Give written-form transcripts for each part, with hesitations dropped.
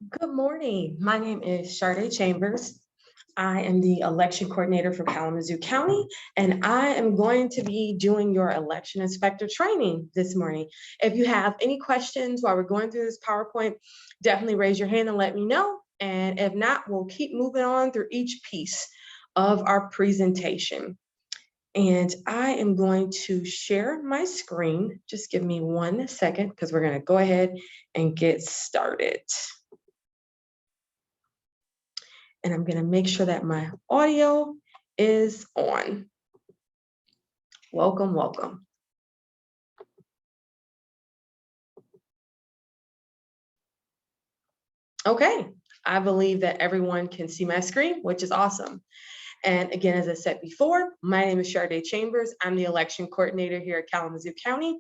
Good morning. My name is Sade Chambers. I am the election coordinator for Kalamazoo County, and I am going to be doing your election inspector training this morning. If you have any questions while we're going through this PowerPoint, definitely raise your hand and let me know. And if not, we'll keep moving on through each piece of our presentation. And I am going to share my screen. Just give me 1 second because we're going to go ahead and get started. And I'm going to make sure that my audio is on. Welcome, welcome. Okay, I believe that everyone can see my screen, which is awesome. And again, as I said before, my name is Sade Chambers. I'm the election coordinator here at Kalamazoo County.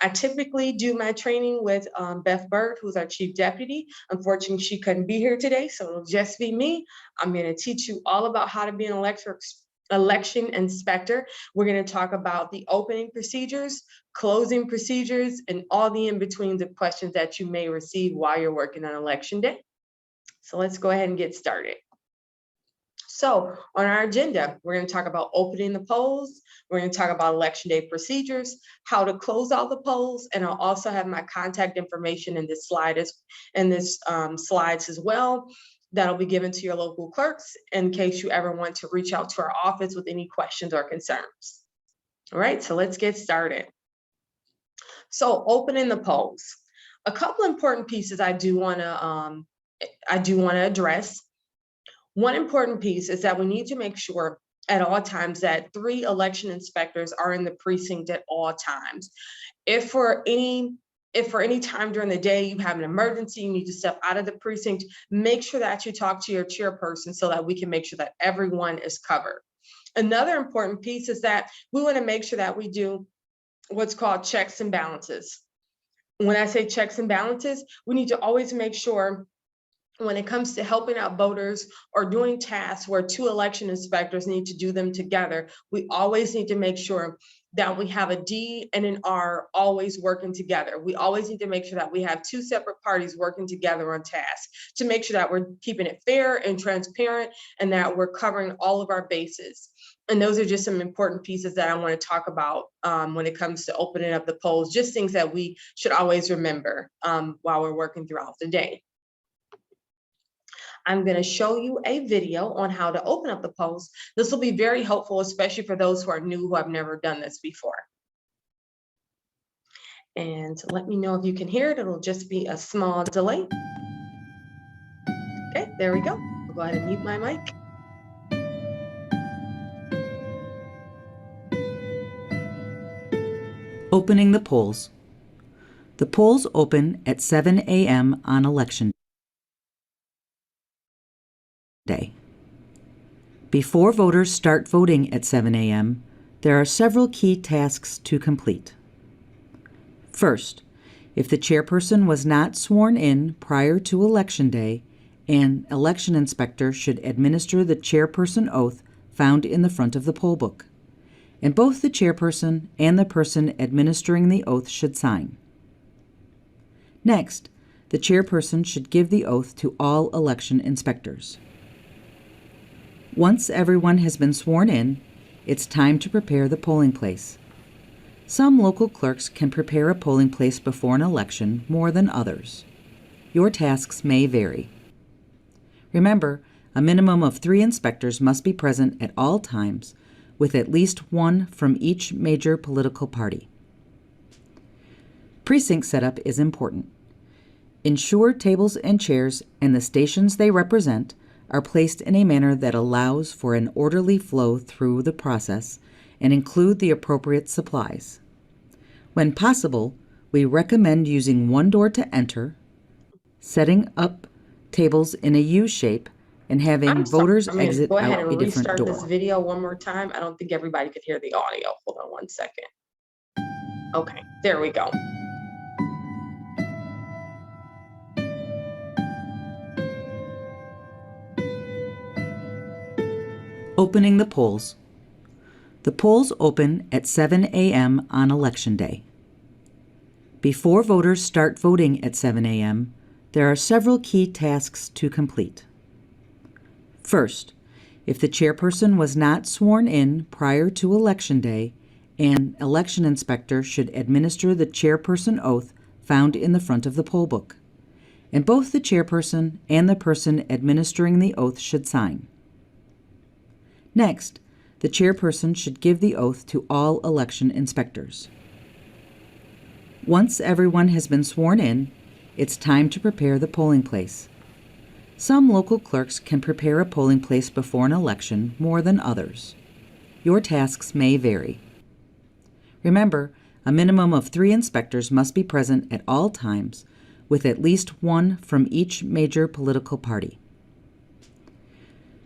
I typically do my training with Beth Bird, who's our chief deputy. Unfortunately, she couldn't be here today, so it'll just be me. I'm going to teach you all about how to be an election inspector. We're going to talk about the opening procedures, closing procedures, and all the in-betweens of questions that you may receive while you're working on election day. So let's go ahead and get started. So on our agenda, we're going to talk about opening the polls. We're going to talk about election day procedures, how to close out the polls, and I'll also have my contact information in this slides as well. That'll be given to your local clerks in case you ever want to reach out to our office with any questions or concerns. All right, so let's get started. So opening the polls. A couple important pieces I do want to address. One important piece is that we need to make sure at all times that 3 election inspectors are in the precinct at all times. If for any time during the day you have an emergency, you need to step out of the precinct, make sure that you talk to your chairperson so that we can make sure that everyone is covered. Another important piece is that we want to make sure that we do what's called checks and balances. When I say checks and balances, we need to always make sure when it comes to helping out voters or doing tasks where 2 election inspectors need to do them together, we always need to make sure that we have a D and an R always working together. We always need to make sure that we have 2 separate parties working together on tasks to make sure that we're keeping it fair and transparent and that we're covering all of our bases. And those are just some important pieces that I want to talk about when it comes to opening up the polls, just things that we should always remember while we're working throughout the day. I'm going to show you a video on how to open up the polls. This will be very helpful, especially for those who are new, who have never done this before. And let me know if you can hear it. It'll just be a small delay. Okay, there we go. I'll go ahead and mute my mic. Opening the polls. The polls open at 7 a.m. on Election Day. Before voters start voting at 7 a.m., there are several key tasks to complete. First, if the chairperson was not sworn in prior to Election Day, an election inspector should administer the chairperson oath found in the front of the poll book, and both the chairperson and the person administering the oath should sign. Next, the chairperson should give the oath to all election inspectors. Once everyone has been sworn in, it's time to prepare the polling place. Some local clerks can prepare a polling place before an election more than others. Your tasks may vary. Remember, a minimum of 3 inspectors must be present at all times, with at least 1 from each major political party. Precinct setup is important. Ensure tables and chairs and the stations they represent are placed in a manner that allows for an orderly flow through the process and include the appropriate supplies. When possible, we recommend using one door to enter, setting up tables in a U shape, and having voters exit out a different door. Go ahead and restart this video one more time. I don't think everybody could hear the audio. Hold on 1 second. Okay, there we go. Opening the polls. The polls open at 7 a.m. on Election Day. Before voters start voting at 7 a.m., there are several key tasks to complete. First, if the chairperson was not sworn in prior to Election Day, an election inspector should administer the chairperson oath found in the front of the poll book, and both the chairperson and the person administering the oath should sign. Next, the chairperson should give the oath to all election inspectors. Once everyone has been sworn in, it's time to prepare the polling place. Some local clerks can prepare a polling place before an election more than others. Your tasks may vary. Remember, a minimum of 3 inspectors must be present at all times, with at least 1 from each major political party.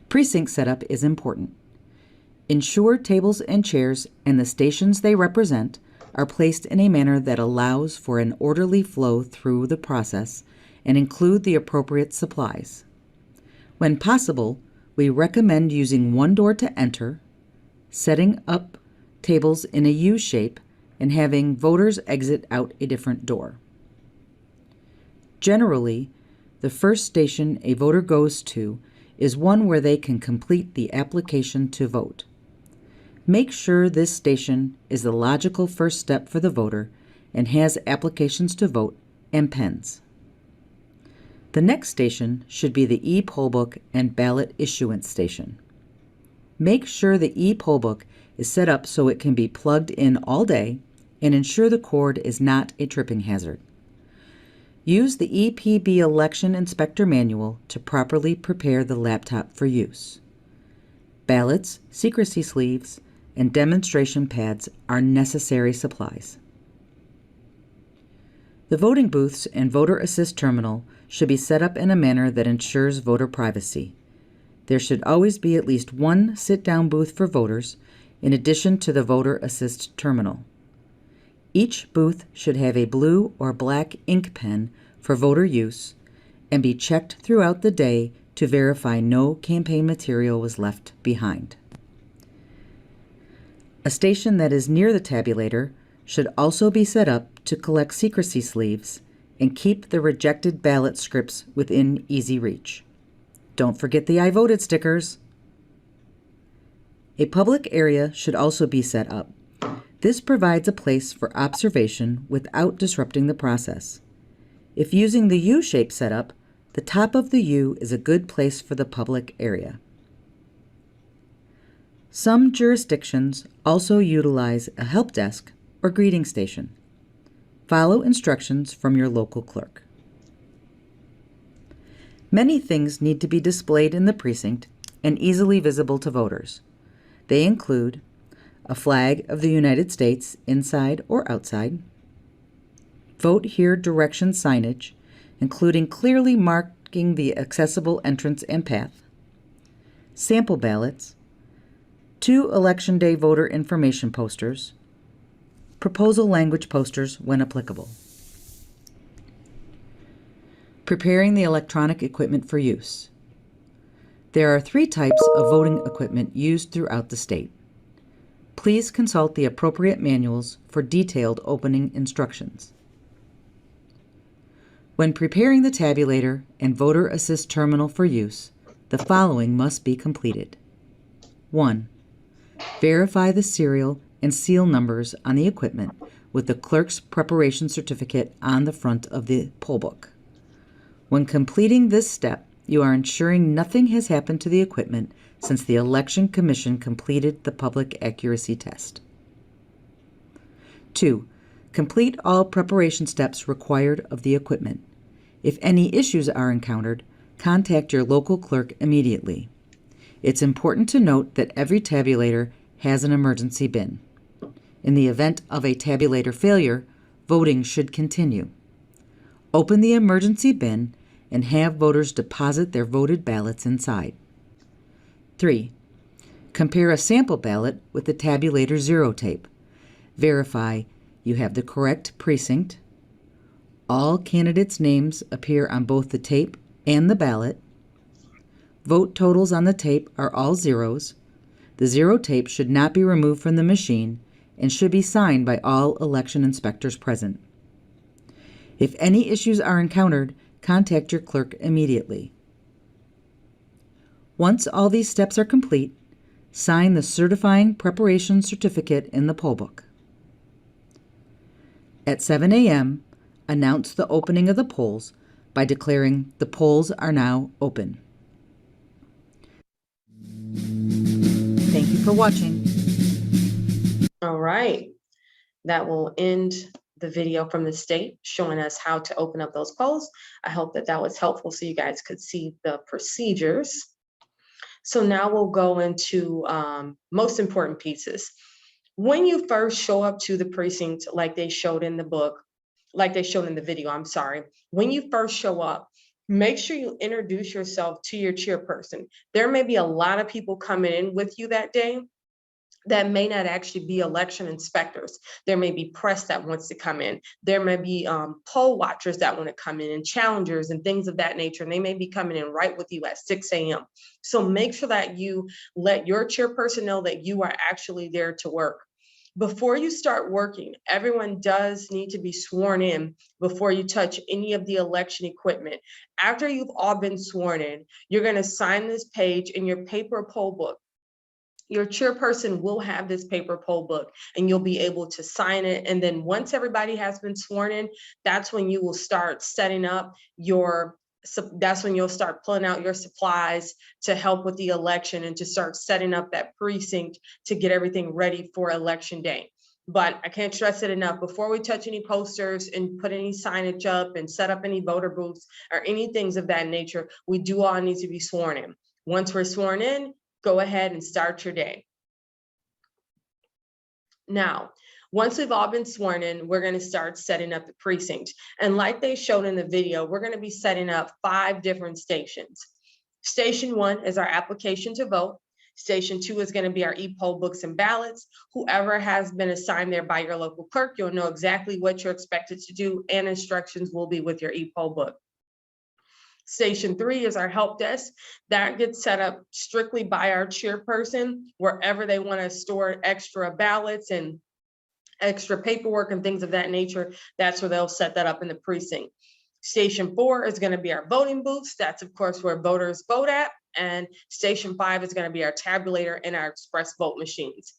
Precinct setup is important. Ensure tables and chairs and the stations they represent are placed in a manner that allows for an orderly flow through the process and include the appropriate supplies. When possible, we recommend using one door to enter, setting up tables in a U shape, and having voters exit out a different door. Generally, the first station a voter goes to is one where they can complete the application to vote. Make sure this station is the logical first step for the voter and has applications to vote and pens. The next station should be the e-poll book and ballot issuance station. Make sure the e-poll book is set up so it can be plugged in all day and ensure the cord is not a tripping hazard. Use the EPB Election Inspector Manual to properly prepare the laptop for use. Ballots, secrecy sleeves, and demonstration pads are necessary supplies. The voting booths and voter assist terminal should be set up in a manner that ensures voter privacy. There should always be at least 1 sit-down booth for voters, in addition to the voter assist terminal. Each booth should have a blue or black ink pen for voter use and be checked throughout the day to verify no campaign material was left behind. A station that is near the tabulator should also be set up to collect secrecy sleeves and keep the rejected ballot scripts within easy reach. Don't forget the I voted stickers. A public area should also be set up. This provides a place for observation without disrupting the process. If using the U-shaped setup, the top of the U is a good place for the public area. Some jurisdictions also utilize a help desk or greeting station. Follow instructions from your local clerk. Many things need to be displayed in the precinct and easily visible to voters. They include a flag of the United States inside or outside, vote here direction signage, including clearly marking the accessible entrance and path, sample ballots, 2 Election Day voter information posters, proposal language posters when applicable. Preparing the electronic equipment for use. There are 3 types of voting equipment used throughout the state. Please consult the appropriate manuals for detailed opening instructions. When preparing the tabulator and voter assist terminal for use, the following must be completed. 1. Verify the serial and seal numbers on the equipment with the clerk's preparation certificate on the front of the poll book. When completing this step, you are ensuring nothing has happened to the equipment since the Election Commission completed the public accuracy test. 2. Complete all preparation steps required of the equipment. If any issues are encountered, contact your local clerk immediately. It's important to note that every tabulator has an emergency bin. In the event of a tabulator failure, voting should continue. Open the emergency bin and have voters deposit their voted ballots inside. 3. Compare a sample ballot with the tabulator zero tape. Verify you have the correct precinct. All candidates' names appear on both the tape and the ballot. Vote totals on the tape are all zeros. The zero tape should not be removed from the machine and should be signed by all election inspectors present. If any issues are encountered, contact your clerk immediately. Once all these steps are complete, sign the certifying preparation certificate in the poll book. At 7 a.m., announce the opening of the polls by declaring the polls are now open. Thank you for watching. All right, that will end the video from the state showing us how to open up those polls. I hope that that was helpful so you guys could see the procedures. So now we'll go into most important pieces. When you first show up to the precinct, like they showed in the book, like they showed in the video, I'm sorry. When you first show up, make sure you introduce yourself to your chairperson. There may be a lot of people coming in with you that day that may not actually be election inspectors. There may be press that wants to come in. There may be poll watchers that want to come in and challengers and things of that nature. And they may be coming in right with you at 6 a.m. So make sure that you let your chairperson know that you are actually there to work. Before you start working, everyone does need to be sworn in before you touch any of the election equipment. After you've all been sworn in, you're going to sign this page in your paper poll book. Your chairperson will have this paper poll book and you'll be able to sign it. And then once everybody has been sworn in, that's when you will start setting up that's when you'll start pulling out your supplies to help with the election and to start setting up that precinct to get everything ready for election day. But I can't stress it enough, before we touch any posters and put any signage up and set up any voter booths or any things of that nature, we do all need to be sworn in. Once we're sworn in, go ahead and start your day. Now, once we've all been sworn in, we're going to start setting up the precinct. And like they showed in the video, we're going to be setting up 5 different stations. Station 1 is our application to vote. Station 2 is going to be our e-poll books and ballots. Whoever has been assigned there by your local clerk, you'll know exactly what you're expected to do, and instructions will be with your e-poll book. Station 3 is our help desk. That gets set up strictly by our chairperson, wherever they want to store extra ballots and extra paperwork and things of that nature. That's where they'll set that up in the precinct. Station 4 is going to be our voting booths. That's of course where voters vote at. And Station 5 is going to be our tabulator and our express vote machines.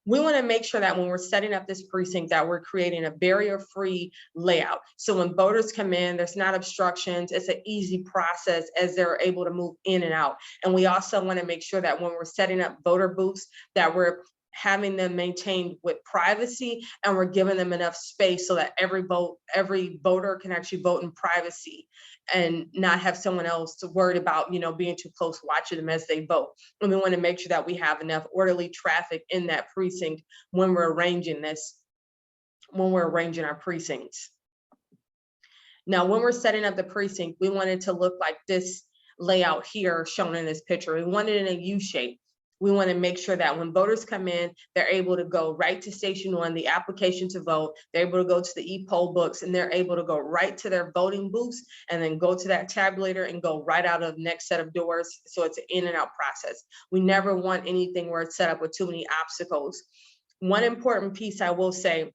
We want to make sure that when we're setting up this precinct that we're creating a barrier-free layout. So when voters come in, there's not obstructions. It's an easy process as they're able to move in and out. And we also want to make sure that when we're setting up voter booths, that we're having them maintained with privacy and we're giving them enough space so that every voter can actually vote in privacy and not have someone else to worry about, being too close watching them as they vote. And we want to make sure that we have enough orderly traffic in that precinct when we're arranging our precincts. Now, when we're setting up the precinct, we want it to look like this layout here shown in this picture. We want it in a U shape. We want to make sure that when voters come in, they're able to go right to Station 1, the application to vote. They're able to go to the e-poll books and they're able to go right to their voting booths and then go to that tabulator and go right out of the next set of doors. So it's an in and out process. We never want anything where it's set up with too many obstacles. One important piece I will say,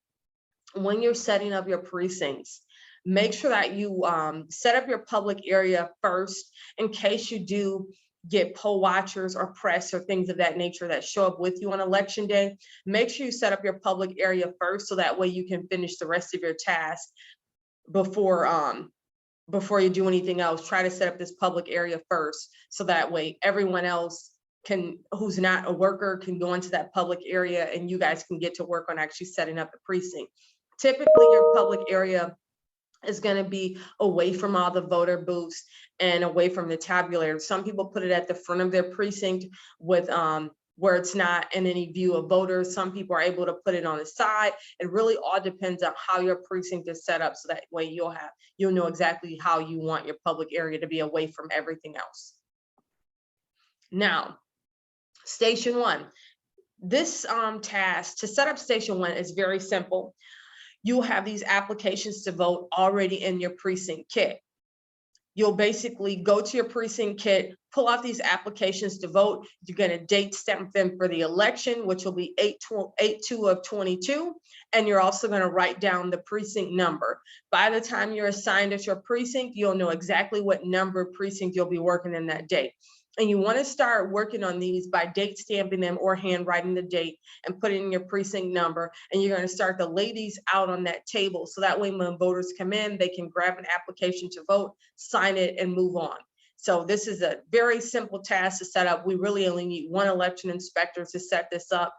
when you're setting up your precincts, make sure that you set up your public area first in case you do get poll watchers or press or things of that nature that show up with you on election day. Make sure you set up your public area first so that way you can finish the rest of your task before you do anything else. Try to set up this public area first so that way everyone else who's not a worker can go into that public area and you guys can get to work on actually setting up the precinct. Typically your public area is going to be away from all the voter booths and away from the tabulator. Some people put it at the front of their precinct with where it's not in any view of voters. Some people are able to put it on the side. It really all depends on how your precinct is set up, so that way you'll know exactly how you want your public area to be away from everything else. Now, Station 1. This task to set up Station 1 is very simple. You have these applications to vote already in your precinct kit. you'll basically go to your precinct kit, pull out these applications to vote. You're going to date stamp them for the election, which will be 8/2 of 22. And you're also going to write down the precinct number. By the time you're assigned at your precinct, you'll know exactly what number precinct you'll be working in that day. And you want to start working on these by date stamping them or handwriting the date and putting in your precinct number. And you're going to start to lay these out on that table. So that way, when voters come in, they can grab an application to vote, sign it, and move on. So this is a very simple task to set up. We really only need one election inspector to set this up.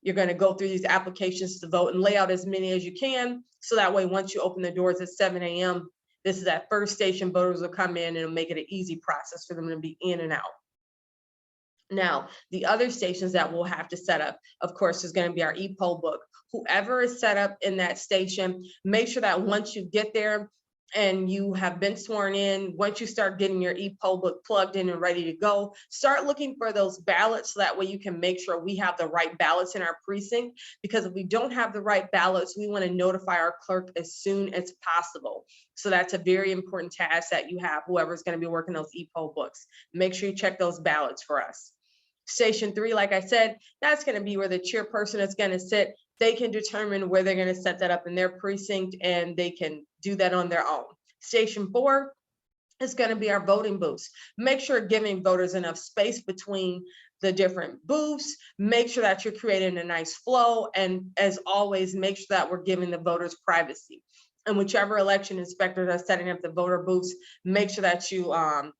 You're going to go through these applications to vote and lay out as many as you can. So that way, once you open the doors at 7 a.m., this is that first station, voters will come in and it'll make it an easy process for them to be in and out. Now, the other stations that we'll have to set up, of course, is going to be our e-poll book. Whoever is set up in that station, make sure that once you get there and you have been sworn in, once you start getting your e-poll book plugged in and ready to go, start looking for those ballots so that way you can make sure we have the right ballots in our precinct. Because if we don't have the right ballots, we want to notify our clerk as soon as possible. So that's a very important task that you have, whoever's going to be working those e-poll books. Make sure you check those ballots for us. Station 3, like I said, that's going to be where the chairperson is going to sit. They can determine where they're going to set that up in their precinct, and they can do that on their own. Station 4 is going to be our voting booths. Make sure giving voters enough space between the different booths. Make sure that you're creating a nice flow. And as always, make sure that we're giving the voters privacy. And whichever election inspectors are setting up the voter booths, make sure that you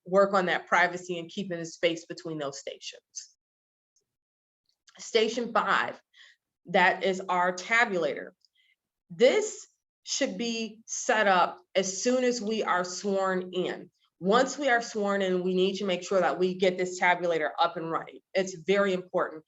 work on that privacy and keeping the space between those stations. Station 5, that is our tabulator. This should be set up as soon as we are sworn in. Once we are sworn in, we need to make sure that we get this tabulator up and running. It's very important.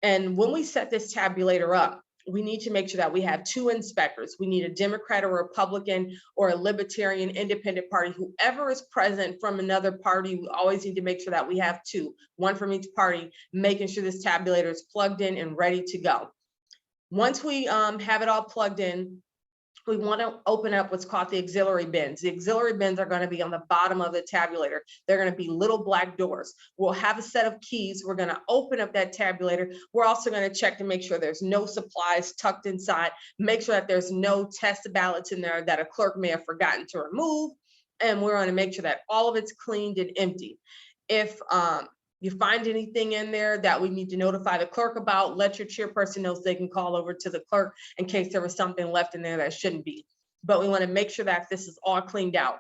And when we set this tabulator up, we need to make sure that we have 2 inspectors. We need a Democrat or Republican or a Libertarian Independent party. Whoever is present from another party, we always need to make sure that we have 2, one from each party, making sure this tabulator is plugged in and ready to go. Once we have it all plugged in, we want to open up what's called the auxiliary bins. The auxiliary bins are going to be on the bottom of the tabulator. They're going to be little black doors. We'll have a set of keys. We're going to open up that tabulator. We're also going to check to make sure there's no supplies tucked inside. Make sure that there's no test ballots in there that a clerk may have forgotten to remove. And we're going to make sure that all of it's cleaned and empty. If you find anything in there that we need to notify the clerk about, let your chairperson know so they can call over to the clerk in case there was something left in there that shouldn't be. But we want to make sure that this is all cleaned out.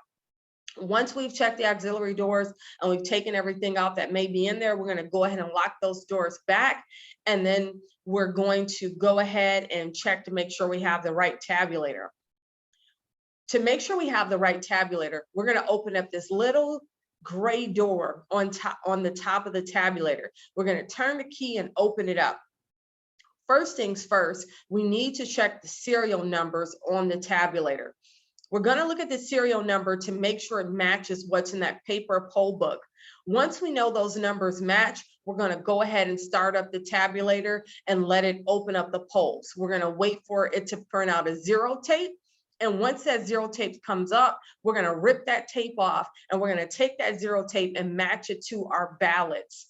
Once we've checked the auxiliary doors and we've taken everything out that may be in there, we're going to go ahead and lock those doors back. And then we're going to go ahead and check to make sure we have the right tabulator. To make sure we have the right tabulator, we're going to open up this little gray door on the top of the tabulator. We're going to turn the key and open it up. First things first, we need to check the serial numbers on the tabulator. We're going to look at the serial number to make sure it matches what's in that paper poll book. Once we know those numbers match, we're going to go ahead and start up the tabulator and let it open up the polls. We're going to wait for it to print out a 0 tape. And once that 0 tape comes up, we're going to rip that tape off and we're going to take that 0 tape and match it to our ballots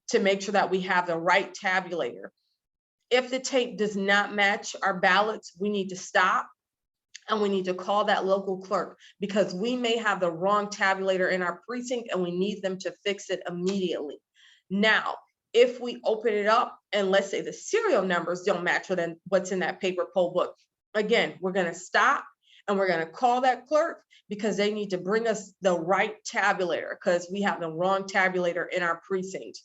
to make sure that we have the right tabulator. If the tape does not match our ballots, we need to stop and we need to call that local clerk because we may have the wrong tabulator in our precinct and we need them to fix it immediately. Now, if we open it up and let's say the serial numbers don't match what's in that paper poll book, again, we're going to stop and we're going to call that clerk because they need to bring us the right tabulator because we have the wrong tabulator in our precinct.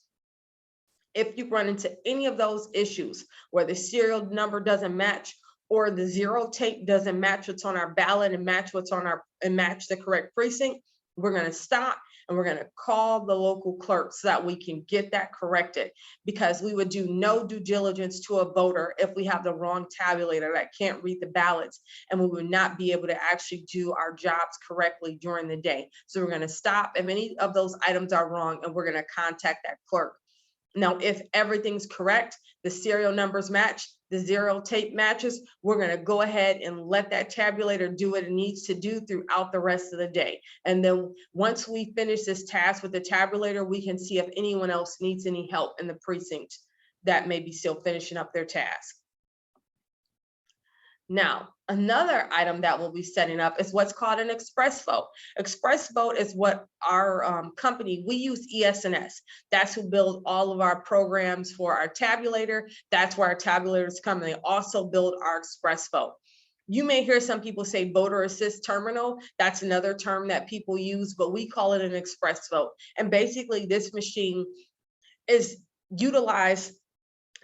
If you run into any of those issues where the serial number doesn't match or the 0 tape doesn't match what's on our ballot and match what's on our and match the correct precinct, we're going to stop and we're going to call the local clerk so that we can get that corrected because we would do no due diligence to a voter if we have the wrong tabulator that can't read the ballots and we would not be able to actually do our jobs correctly during the day. So we're going to stop if any of those items are wrong and we're going to contact that clerk. Now, if everything's correct, the serial numbers match, the zero tape matches, we're going to go ahead and let that tabulator do what it needs to do throughout the rest of the day. And then once we finish this task with the tabulator, we can see if anyone else needs any help in the precinct that may be still finishing up their task. Now, another item that we'll be setting up is what's called an express vote. Express vote is what our company, we use ES&S. That's who build all of our programs for our tabulator. That's where our tabulators come. They also build our express vote. You may hear some people say voter assist terminal. That's another term that people use, but we call it an express vote. And basically this machine is utilized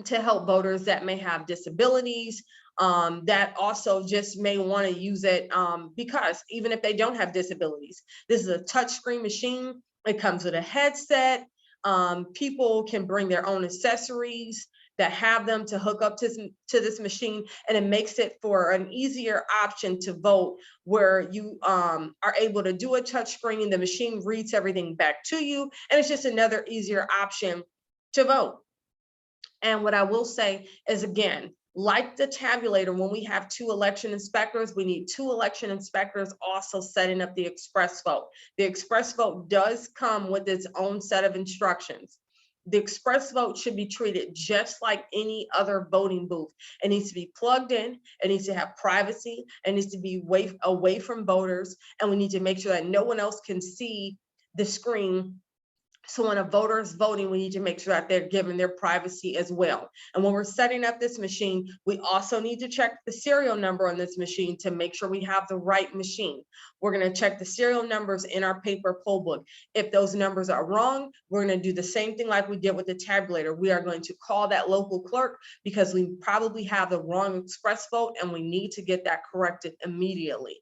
to help voters that may have disabilities, that also just may want to use it because even if they don't have disabilities, this is a touchscreen machine. It comes with a headset. People can bring their own accessories that have them to hook up to this machine, and it makes it for an easier option to vote where you are able to do a touchscreen, the machine reads everything back to you, and it's just another easier option to vote. And what I will say is, again, like the tabulator, when we have 2 election inspectors, we need 2 election inspectors also setting up the express vote. The express vote does come with its own set of instructions. The express vote should be treated just like any other voting booth. It needs to be plugged in, it needs to have privacy, it needs to be away from voters, and we need to make sure that no one else can see the screen. So when a voter is voting, we need to make sure that they're given their privacy as well. And when we're setting up this machine, we also need to check the serial number on this machine to make sure we have the right machine. We're going to check the serial numbers in our paper poll book. If those numbers are wrong, we're going to do the same thing like we did with the tabulator. We are going to call that local clerk because we probably have the wrong express vote and we need to get that corrected immediately.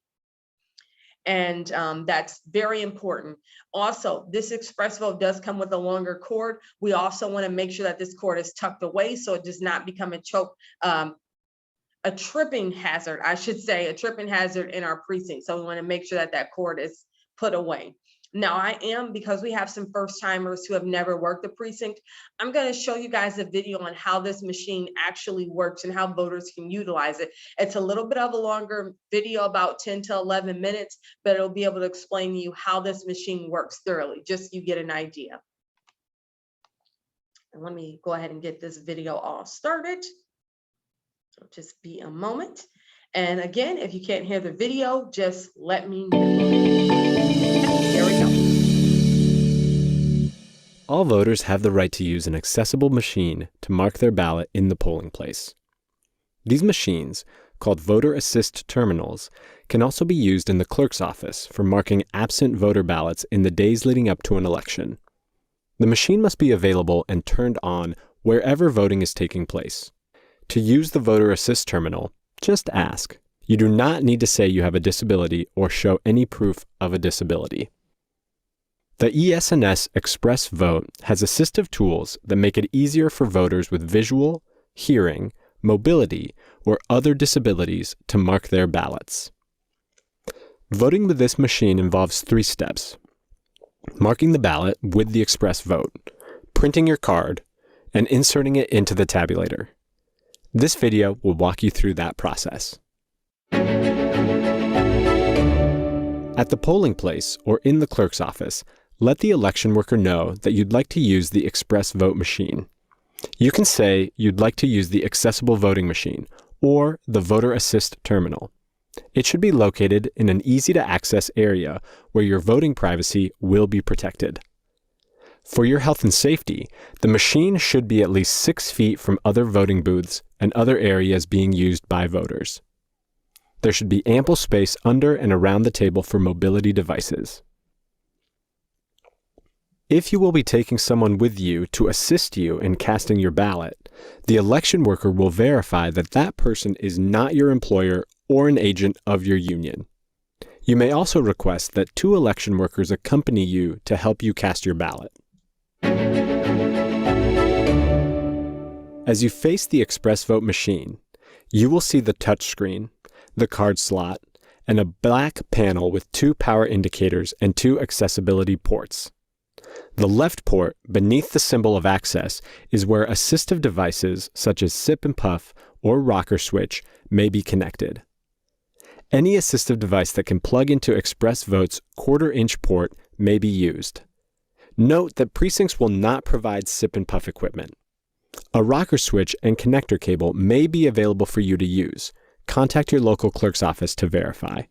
And that's very important. Also, this express vote does come with a longer cord. We also want to make sure that this cord is tucked away so it does not become a tripping hazard, I should say, a tripping hazard in our precinct. So we want to make sure that that cord is put away. Now because we have some first timers who have never worked the precinct, I'm going to show you guys a video on how this machine actually works and how voters can utilize it. It's a little bit of a longer video, about 10 to 11 minutes, but it'll be able to explain to you how this machine works thoroughly, just so you get an idea. And let me go ahead and get this video all started. So just be a moment. And again, if you can't hear the video, just let me know. Here we go. All voters have the right to use an accessible machine to mark their ballot in the polling place. These machines, called voter assist terminals, can also be used in the clerk's office for marking absent voter ballots in the days leading up to an election. The machine must be available and turned on wherever voting is taking place. To use the voter assist terminal, just ask. You do not need to say you have a disability or show any proof of a disability. The ES&S Express Vote has assistive tools that make it easier for voters with visual, hearing, mobility, or other disabilities to mark their ballots. Voting with this machine involves 3 steps: marking the ballot with the Express Vote, printing your card, and inserting it into the tabulator. This video will walk you through that process. At the polling place or in the clerk's office, let the election worker know that you'd like to use the Express Vote machine. You can say you'd like to use the accessible voting machine or the voter assist terminal. It should be located in an easy-to-access area where your voting privacy will be protected. For your health and safety, the machine should be at least 6 feet from other voting booths and other areas being used by voters. There should be ample space under and around the table for mobility devices. If you will be taking someone with you to assist you in casting your ballot, the election worker will verify that that person is not your employer or an agent of your union. You may also request that 2 election workers accompany you to help you cast your ballot. As you face the Express Vote machine, you will see the touchscreen, the card slot, and a black panel with 2 power indicators and 2 accessibility ports. The left port, beneath the symbol of access, is where assistive devices such as sip and puff or rocker switch may be connected. Any assistive device that can plug into ExpressVote's quarter-inch port may be used. Note that precincts will not provide sip and puff equipment. A rocker switch and connector cable may be available for you to use. Contact your local clerk's office to verify.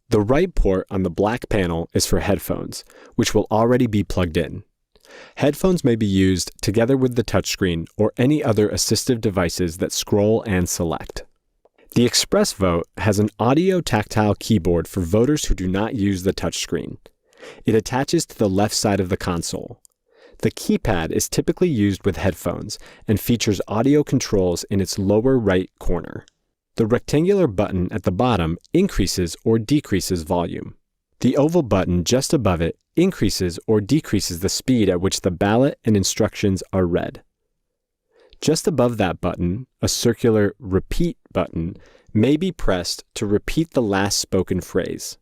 The right port on the black panel is for headphones, which will already be plugged in. Headphones may be used together with the touchscreen or any other assistive devices that scroll and select. The ExpressVote has an audio tactile keyboard for voters who do not use the touchscreen. It attaches to the left side of the console. The keypad is typically used with headphones and features audio controls in its lower right corner. The rectangular button at the bottom increases or decreases volume. The oval button just above it increases or decreases the speed at which the ballot and instructions are read. Just above that button, a circular repeat button may be pressed to repeat the last spoken phrase.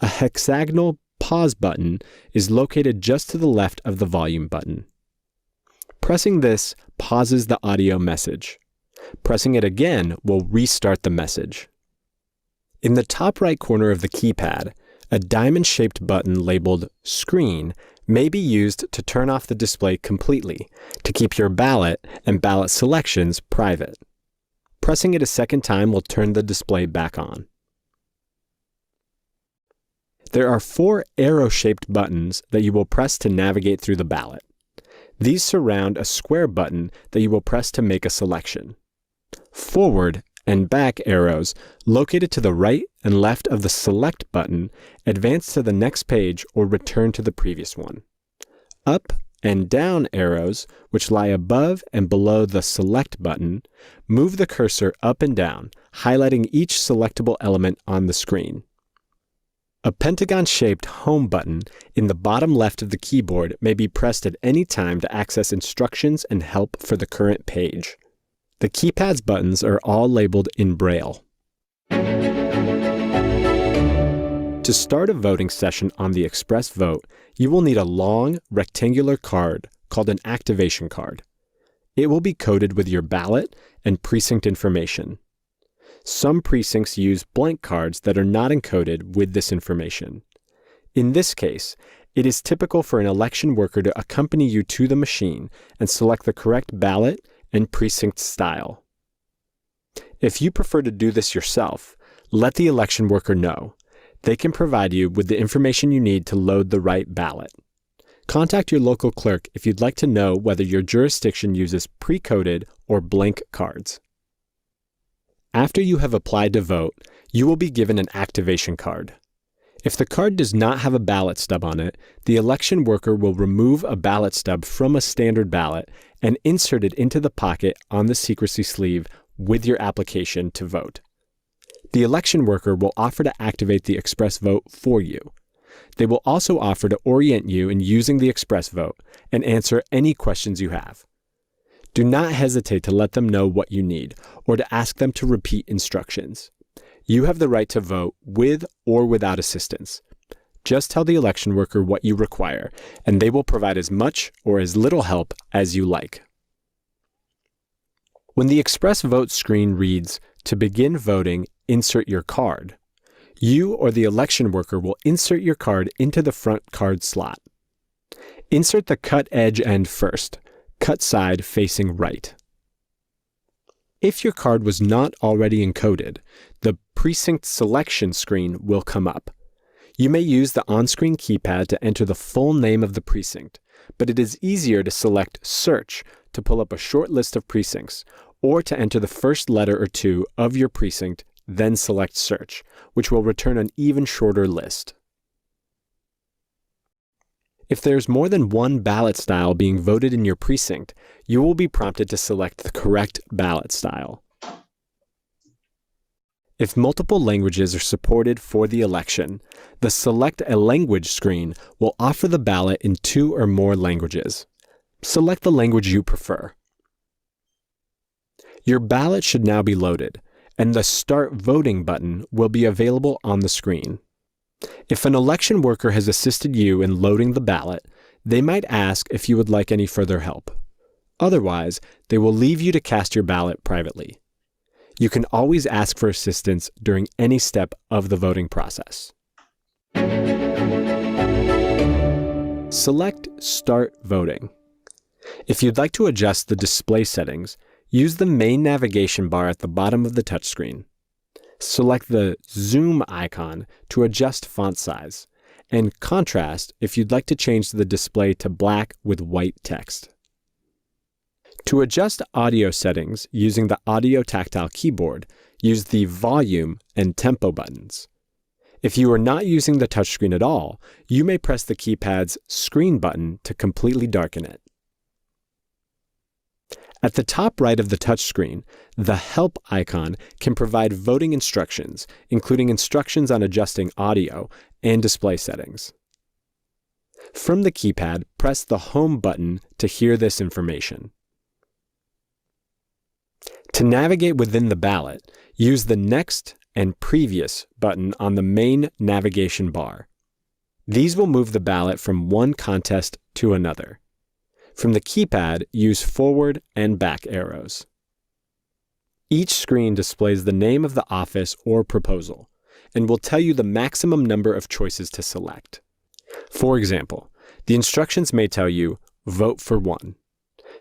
A hexagonal pause button is located just to the left of the volume button. Pressing this pauses the audio message. Pressing it again will restart the message. In the top right corner of the keypad, a diamond-shaped button labeled Screen may be used to turn off the display completely to keep your ballot and ballot selections private. Pressing it a second time will turn the display back on. There are 4 arrow-shaped buttons that you will press to navigate through the ballot. These surround a square button that you will press to make a selection. Forward and back arrows located to the right and left of the Select button advance to the next page or return to the previous one. Up and down arrows, which lie above and below the Select button, move the cursor up and down, highlighting each selectable element on the screen. A pentagon-shaped Home button in the bottom left of the keyboard may be pressed at any time to access instructions and help for the current page. The keypad's buttons are all labeled in Braille. To start a voting session on the ExpressVote, you will need a long, rectangular card called an activation card. It will be coded with your ballot and precinct information. Some precincts use blank cards that are not encoded with this information. In this case, it is typical for an election worker to accompany you to the machine and select the correct ballot and precinct style. If you prefer to do this yourself, let the election worker know. They can provide you with the information you need to load the right ballot. Contact your local clerk if you'd like to know whether your jurisdiction uses pre-coded or blank cards. After you have applied to vote, you will be given an activation card. If the card does not have a ballot stub on it, the election worker will remove a ballot stub from a standard ballot and insert it into the pocket on the secrecy sleeve with your application to vote. The election worker will offer to activate the ExpressVote for you. They will also offer to orient you in using the ExpressVote and answer any questions you have. Do not hesitate to let them know what you need or to ask them to repeat instructions. You have the right to vote with or without assistance. Just tell the election worker what you require, and they will provide as much or as little help as you like. When the ExpressVote screen reads, "To begin voting, insert your card," you or the election worker will insert your card into the front card slot. Insert the cut edge end first, cut side facing right. If your card was not already encoded, the precinct selection screen will come up. You may use the on-screen keypad to enter the full name of the precinct, but it is easier to select Search to pull up a short list of precincts, or to enter the first letter or two of your precinct, then select Search, which will return an even shorter list. If there's more than one ballot style being voted in your precinct, you will be prompted to select the correct ballot style. If multiple languages are supported for the election, the Select a Language screen will offer the ballot in 2 or more languages. Select the language you prefer. Your ballot should now be loaded, and the Start Voting button will be available on the screen. If an election worker has assisted you in loading the ballot, they might ask if you would like any further help. Otherwise, they will leave you to cast your ballot privately. You can always ask for assistance during any step of the voting process. Select Start Voting. If you'd like to adjust the display settings, use the main navigation bar at the bottom of the touchscreen. Select the zoom icon to adjust font size, and contrast if you'd like to change the display to black with white text. To adjust audio settings using the Audio Tactile keyboard, use the volume and tempo buttons. If you are not using the touchscreen at all, you may press the keypad's screen button to completely darken it. At the top right of the touchscreen, the Help icon can provide voting instructions, including instructions on adjusting audio and display settings. From the keypad, press the Home button to hear this information. To navigate within the ballot, use the Next and Previous button on the main navigation bar. These will move the ballot from one contest to another. From the keypad, use forward and back arrows. Each screen displays the name of the office or proposal and will tell you the maximum number of choices to select. For example, the instructions may tell you, vote for one.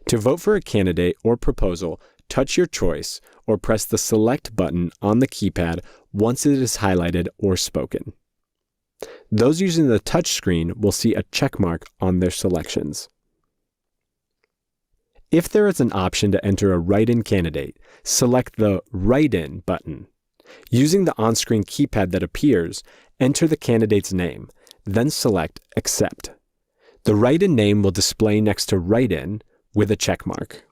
To vote for a candidate or proposal, touch your choice or press the Select button on the keypad once it is highlighted or spoken. Those using the touch screen will see a check mark on their selections. If there is an option to enter a write-in candidate, select the Write-in button. Using the on-screen keypad that appears, enter the candidate's name, then select Accept. The write-in name will display next to Write-in with a check mark.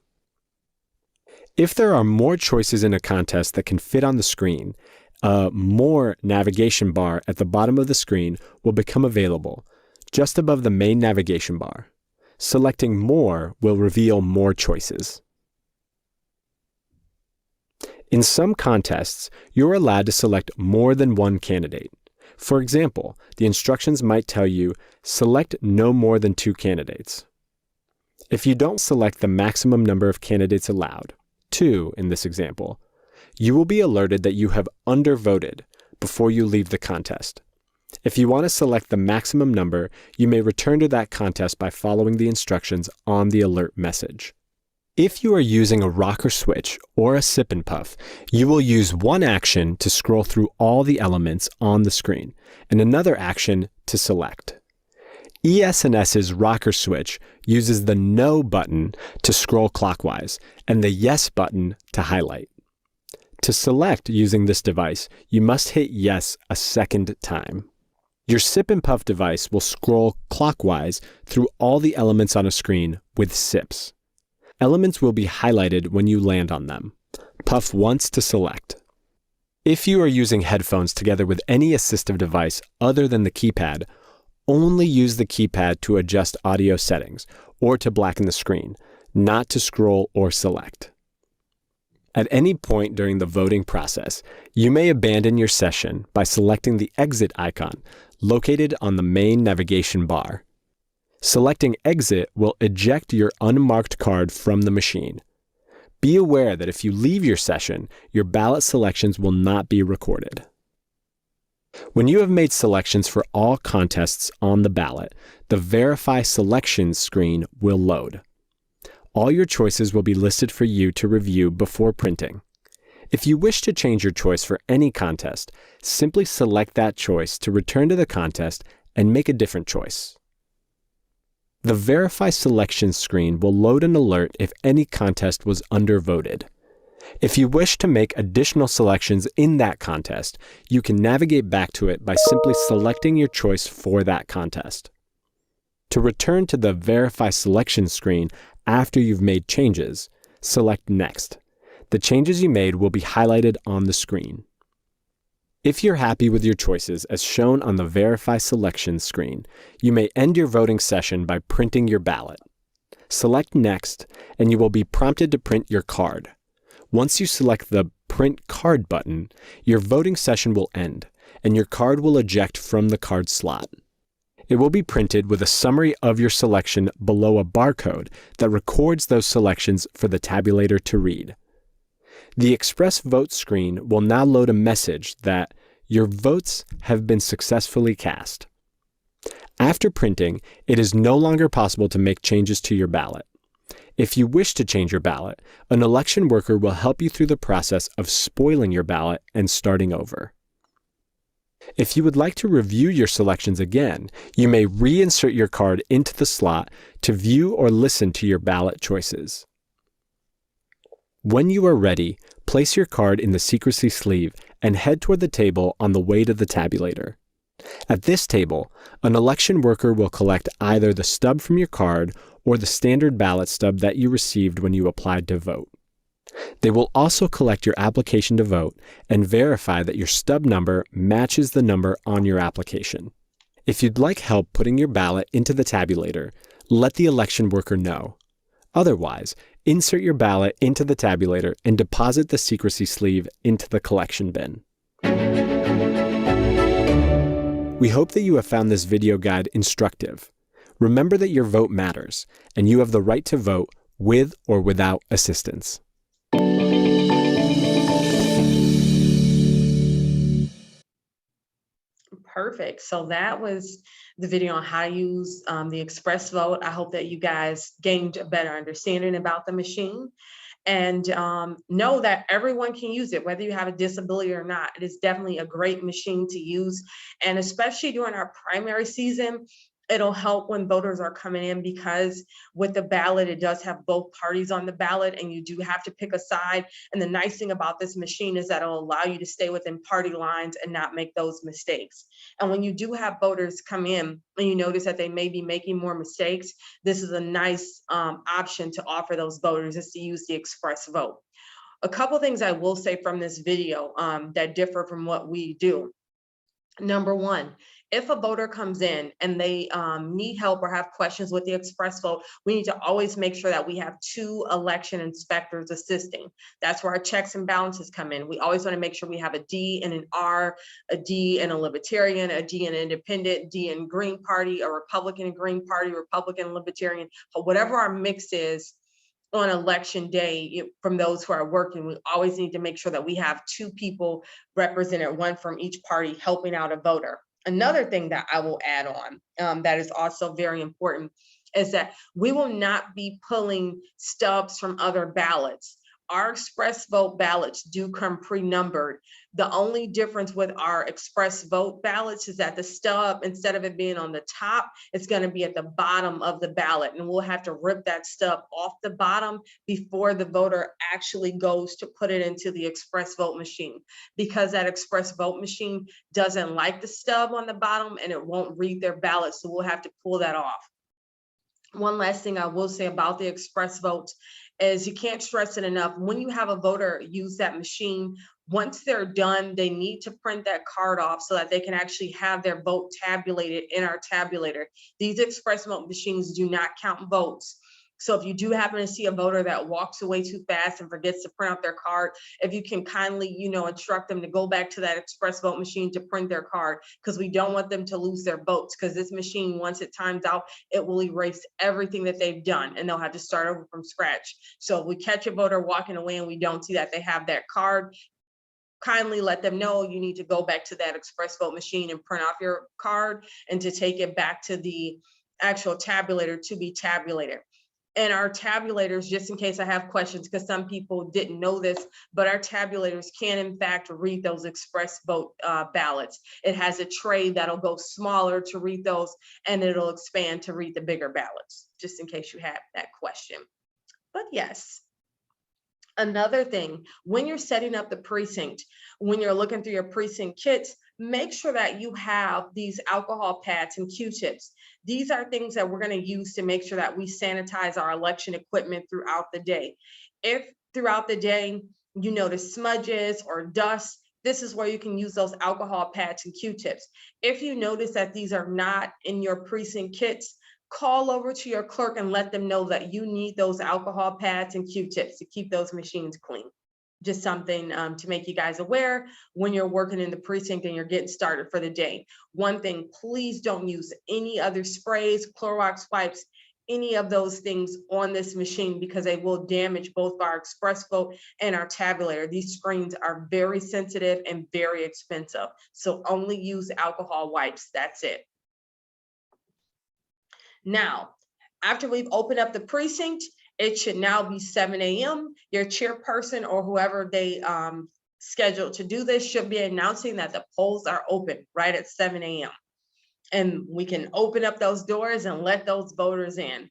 If there are more choices in a contest that can fit on the screen, a More navigation bar at the bottom of the screen will become available, just above the main navigation bar. Selecting More will reveal more choices. In some contests, you're allowed to select more than one candidate. For example, the instructions might tell you, select no more than 2 candidates. If you don't select the maximum number of candidates allowed, 2 in this example, you will be alerted that you have undervoted before you leave the contest. If you want to select the maximum number, you may return to that contest by following the instructions on the alert message. If you are using a rocker switch or a sip and puff, you will use one action to scroll through all the elements on the screen and another action to select. ES&S's rocker switch uses the No button to scroll clockwise and the Yes button to highlight. To select using this device, you must hit Yes a second time. Your sip and puff device will scroll clockwise through all the elements on a screen with sips. Elements will be highlighted when you land on them. Puff once to select. If you are using headphones together with any assistive device other than the keypad, only use the keypad to adjust audio settings or to blacken the screen, not to scroll or select. At any point during the voting process, you may abandon your session by selecting the Exit icon located on the main navigation bar. Selecting Exit will eject your unmarked card from the machine. Be aware that if you leave your session, your ballot selections will not be recorded. When you have made selections for all contests on the ballot, the Verify Selections screen will load. All your choices will be listed for you to review before printing. If you wish to change your choice for any contest, simply select that choice to return to the contest and make a different choice. The Verify Selections screen will load an alert if any contest was undervoted. If you wish to make additional selections in that contest, you can navigate back to it by simply selecting your choice for that contest. To return to the Verify Selections screen after you've made changes, select Next. The changes you made will be highlighted on the screen. If you're happy with your choices as shown on the Verify Selections screen, you may end your voting session by printing your ballot. Select Next, and you will be prompted to print your card. Once you select the Print Card button, your voting session will end, and your card will eject from the card slot. It will be printed with a summary of your selection below a barcode that records those selections for the tabulator to read. The Express Vote screen will now load a message that your votes have been successfully cast. After printing, it is no longer possible to make changes to your ballot. If you wish to change your ballot, an election worker will help you through the process of spoiling your ballot and starting over. If you would like to review your selections again, you may reinsert your card into the slot to view or listen to your ballot choices. When you are ready, place your card in the secrecy sleeve and head toward the table on the way to the tabulator. At this table, an election worker will collect either the stub from your card or the standard ballot stub that you received when you applied to vote. They will also collect your application to vote and verify that your stub number matches the number on your application. If you'd like help putting your ballot into the tabulator, let the election worker know. Otherwise, insert your ballot into the tabulator and deposit the secrecy sleeve into the collection bin. We hope that you have found this video guide instructive. Remember that your vote matters, and you have the right to vote with or without assistance. Perfect. So that was the video on how to use the Express Vote. I hope that you guys gained a better understanding about the machine, and know that everyone can use it, whether you have a disability or not. It is definitely a great machine to use, and especially during our primary season, it'll help when voters are coming in, because with the ballot, it does have both parties on the ballot and you do have to pick a side. And the nice thing about this machine is that it'll allow you to stay within party lines and not make those mistakes. And when you do have voters come in and you notice that they may be making more mistakes, this is a nice option to offer those voters, is to use the Express Vote. A couple things I will say from this video that differ from what we do. Number one, if a voter comes in and they need help or have questions with the Express Vote, we need to always make sure that we have 2 election inspectors assisting. That's where our checks and balances come in. We always want to make sure we have a D and an R, a D and a Libertarian, a D and an Independent, D and Green Party, a Republican and Green Party, Republican and Libertarian, whatever our mix is. On election day, from those who are working, we always need to make sure that we have 2 people represented, 1 from each party, helping out a voter. Another thing that I will add on that is also very important is that we will not be pulling stubs from other ballots. Our Express Vote ballots do come pre-numbered. The only difference with our Express Vote ballots is that the stub, instead of it being on the top, it's going to be at the bottom of the ballot, and we'll have to rip that stub off the bottom before the voter actually goes to put it into the Express Vote machine, because that Express Vote machine doesn't like the stub on the bottom and it won't read their ballot, so we'll have to pull that off. One last thing I will say about the Express Votes is, you can't stress it enough, when you have a voter use that machine, once they're done, they need to print that card off so that they can actually have their vote tabulated in our tabulator. These Express Vote machines do not count votes. So if you do happen to see a voter that walks away too fast and forgets to print out their card, if you can kindly, instruct them to go back to that Express Vote machine to print their card, because we don't want them to lose their votes, because this machine, once it times out, it will erase everything that they've done and they'll have to start over from scratch. So if we catch a voter walking away and we don't see that they have that card, kindly let them know you need to go back to that Express Vote machine and print off your card and to take it back to the actual tabulator to be tabulated. And our tabulators, just in case I have questions, because some people didn't know this, but our tabulators can in fact read those Express Vote ballots. It has a tray that'll go smaller to read those, and it'll expand to read the bigger ballots, just in case you have that question. But yes. Another thing, when you're setting up the precinct, when you're looking through your precinct kits, make sure that you have these alcohol pads and Q-tips. These are things that we're going to use to make sure that we sanitize our election equipment throughout the day. If throughout the day you notice smudges or dust, this is where you can use those alcohol pads and Q-tips. If you notice that these are not in your precinct kits, call over to your clerk and let them know that you need those alcohol pads and Q-tips to keep those machines clean. Just something to make you guys aware when you're working in the precinct and you're getting started for the day. One thing, please don't use any other sprays, Clorox wipes, any of those things on this machine because they will damage both our express vote and our tabulator. These screens are very sensitive and very expensive. So only use alcohol wipes, that's it. Now, after we've opened up the precinct, it should now be 7 a.m. Your chairperson or whoever they scheduled to do this should be announcing that the polls are open right at 7 a.m. And we can open up those doors and let those voters in.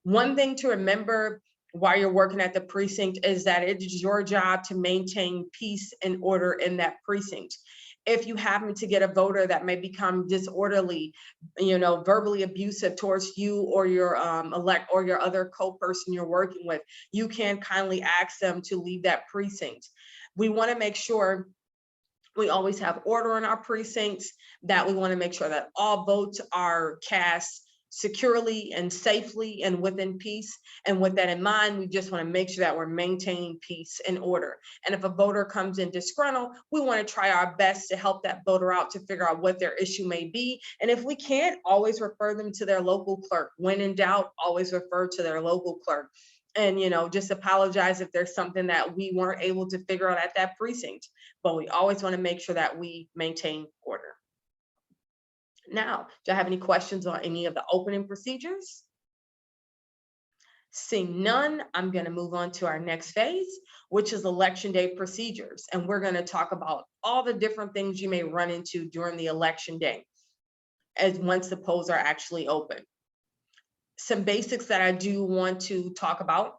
One thing to remember while you're working at the precinct is that it is your job to maintain peace and order in that precinct. If you happen to get a voter that may become disorderly, verbally abusive towards you or your elect or your other co-person you're working with, you can kindly ask them to leave that precinct. We want to make sure we always have order in our precincts, that we want to make sure that all votes are cast securely and safely and within peace. And with that in mind, we just want to make sure that we're maintaining peace and order. And if a voter comes in disgruntled, we want to try our best to help that voter out to figure out what their issue may be. And if we can't, always refer them to their local clerk. When in doubt, always refer to their local clerk. And, just apologize if there's something that we weren't able to figure out at that precinct. But we always want to make sure that we maintain order. Now, do I have any questions on any of the opening procedures? Seeing none, I'm going to move on to our next phase, which is election day procedures. And we're going to talk about all the different things you may run into during the election day as once the polls are actually open. Some basics that I do want to talk about.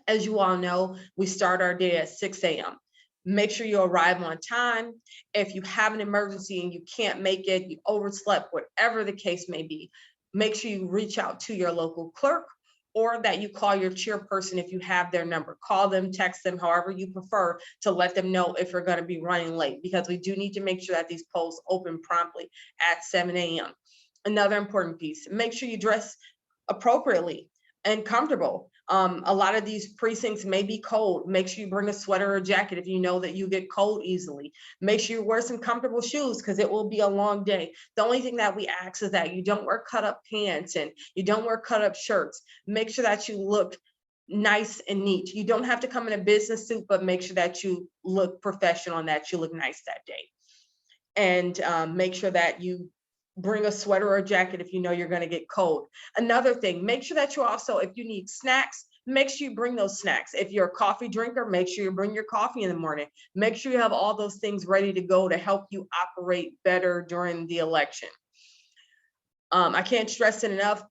As you all know, we start our day at 6 a.m. Make sure you arrive on time. If you have an emergency and you can't make it, you overslept, whatever the case may be, make sure you reach out to your local clerk or that you call your chairperson if you have their number. Call them, text them, however you prefer, to let them know if you're going to be running late, because we do need to make sure that these polls open promptly at 7 a.m. Another important piece, make sure you dress appropriately and comfortable. A lot of these precincts may be cold. Make sure you bring a sweater or jacket if you know that you get cold easily. Make sure you wear some comfortable shoes because it will be a long day. The only thing that we ask is that you don't wear cut up pants and you don't wear cut up shirts. Make sure that you look nice and neat. You don't have to come in a business suit, but make sure that you look professional and that you look nice that day. And make sure that you bring a sweater or a jacket if you know you're going to get cold. Another thing, make sure that you also, if you need snacks, make sure you bring those snacks. If you're a coffee drinker, make sure you bring your coffee in the morning. Make sure you have all those things ready to go to help you operate better during the election. I can't stress it enough.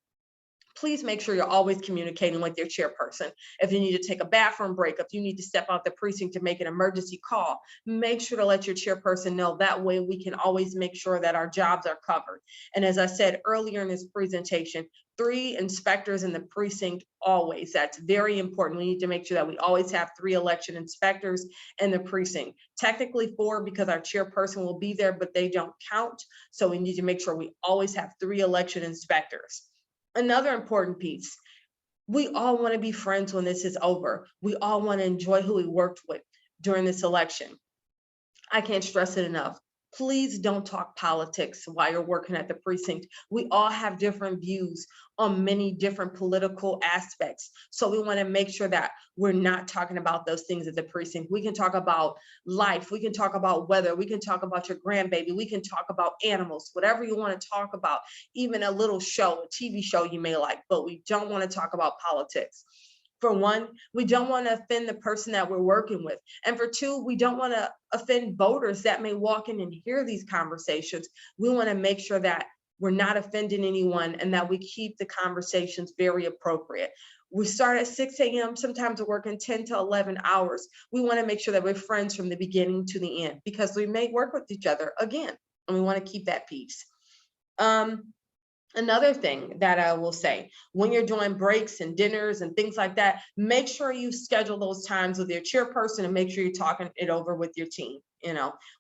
Please make sure you're always communicating with your chairperson. If you need to take a bathroom break, if you need to step out the precinct to make an emergency call, make sure to let your chairperson know. That way we can always make sure that our jobs are covered. And as I said earlier in this presentation, 3 inspectors in the precinct always. That's very important. We need to make sure that we always have 3 election inspectors in the precinct. Technically 4 because our chairperson will be there, but they don't count. So we need to make sure we always have 3 election inspectors. Another important piece, we all want to be friends when this is over. We all want to enjoy who we worked with during this election. I can't stress it enough. Please don't talk politics while you're working at the precinct. We all have different views on many different political aspects. So we want to make sure that we're not talking about those things at the precinct. We can talk about life. We can talk about weather. We can talk about your grandbaby. We can talk about animals, whatever you want to talk about, even a little show, a TV show you may like, but we don't want to talk about politics. For one, we don't want to offend the person that we're working with. And for 2, we don't want to offend voters that may walk in and hear these conversations. We want to make sure that we're not offending anyone and that we keep the conversations very appropriate. We start at 6 a.m. Sometimes we're working 10 to 11 hours. We want to make sure that we're friends from the beginning to the end because we may work with each other again, and we want to keep that peace. Another thing that I will say, when you're doing breaks and dinners and things like that, make sure you schedule those times with your chairperson and make sure you're talking it over with your team,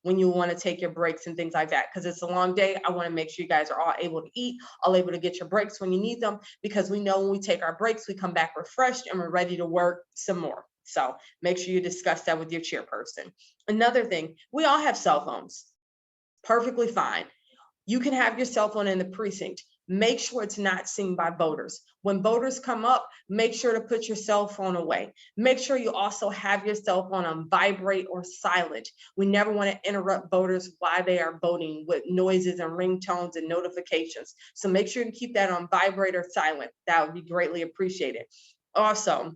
when you want to take your breaks and things like that, because it's a long day. I want to make sure you guys are all able to eat, all able to get your breaks when you need them, because we know when we take our breaks, we come back refreshed and we're ready to work some more. So make sure you discuss that with your chairperson. Another thing, we all have cell phones. Perfectly fine. You can have your cell phone in the precinct. Make sure it's not seen by voters. When voters come up, make sure to put your cell phone away. Make sure you also have your cell phone on vibrate or silent. We never want to interrupt voters while they are voting with noises and ringtones and notifications. So make sure to keep that on vibrate or silent. That would be greatly appreciated. Also,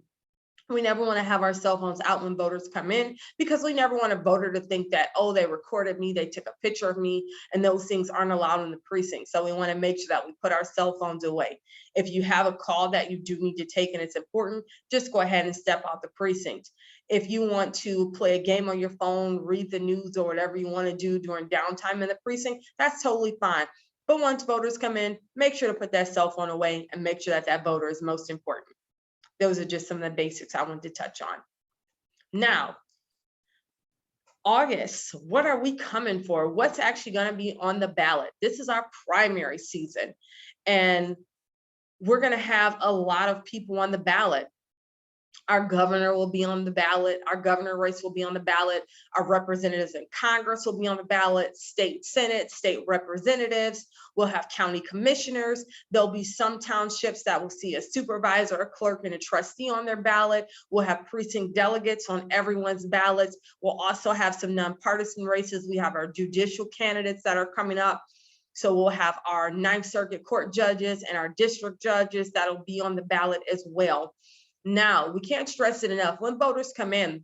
we never want to have our cell phones out when voters come in, because we never want a voter to think that, oh, they recorded me, they took a picture of me, and those things aren't allowed in the precinct. So we want to make sure that we put our cell phones away. If you have a call that you do need to take and it's important, just go ahead and step out the precinct. If you want to play a game on your phone, read the news, or whatever you want to do during downtime in the precinct, that's totally fine. But once voters come in, make sure to put that cell phone away and make sure that that voter is most important. Those are just some of the basics I wanted to touch on. Now, August, what are we coming for? What's actually going to be on the ballot? This is our primary season, and we're going to have a lot of people on the ballot. Our governor will be on the ballot. Our governor race will be on the ballot. Our representatives in Congress will be on the ballot. State Senate, state representatives. We'll have county commissioners. There'll be some townships that will see a supervisor, a clerk, and a trustee on their ballot. We'll have precinct delegates on everyone's ballots. We'll also have some nonpartisan races. We have our judicial candidates that are coming up. So we'll have our Ninth Circuit Court judges and our district judges that'll be on the ballot as well. Now, we can't stress it enough. When voters come in,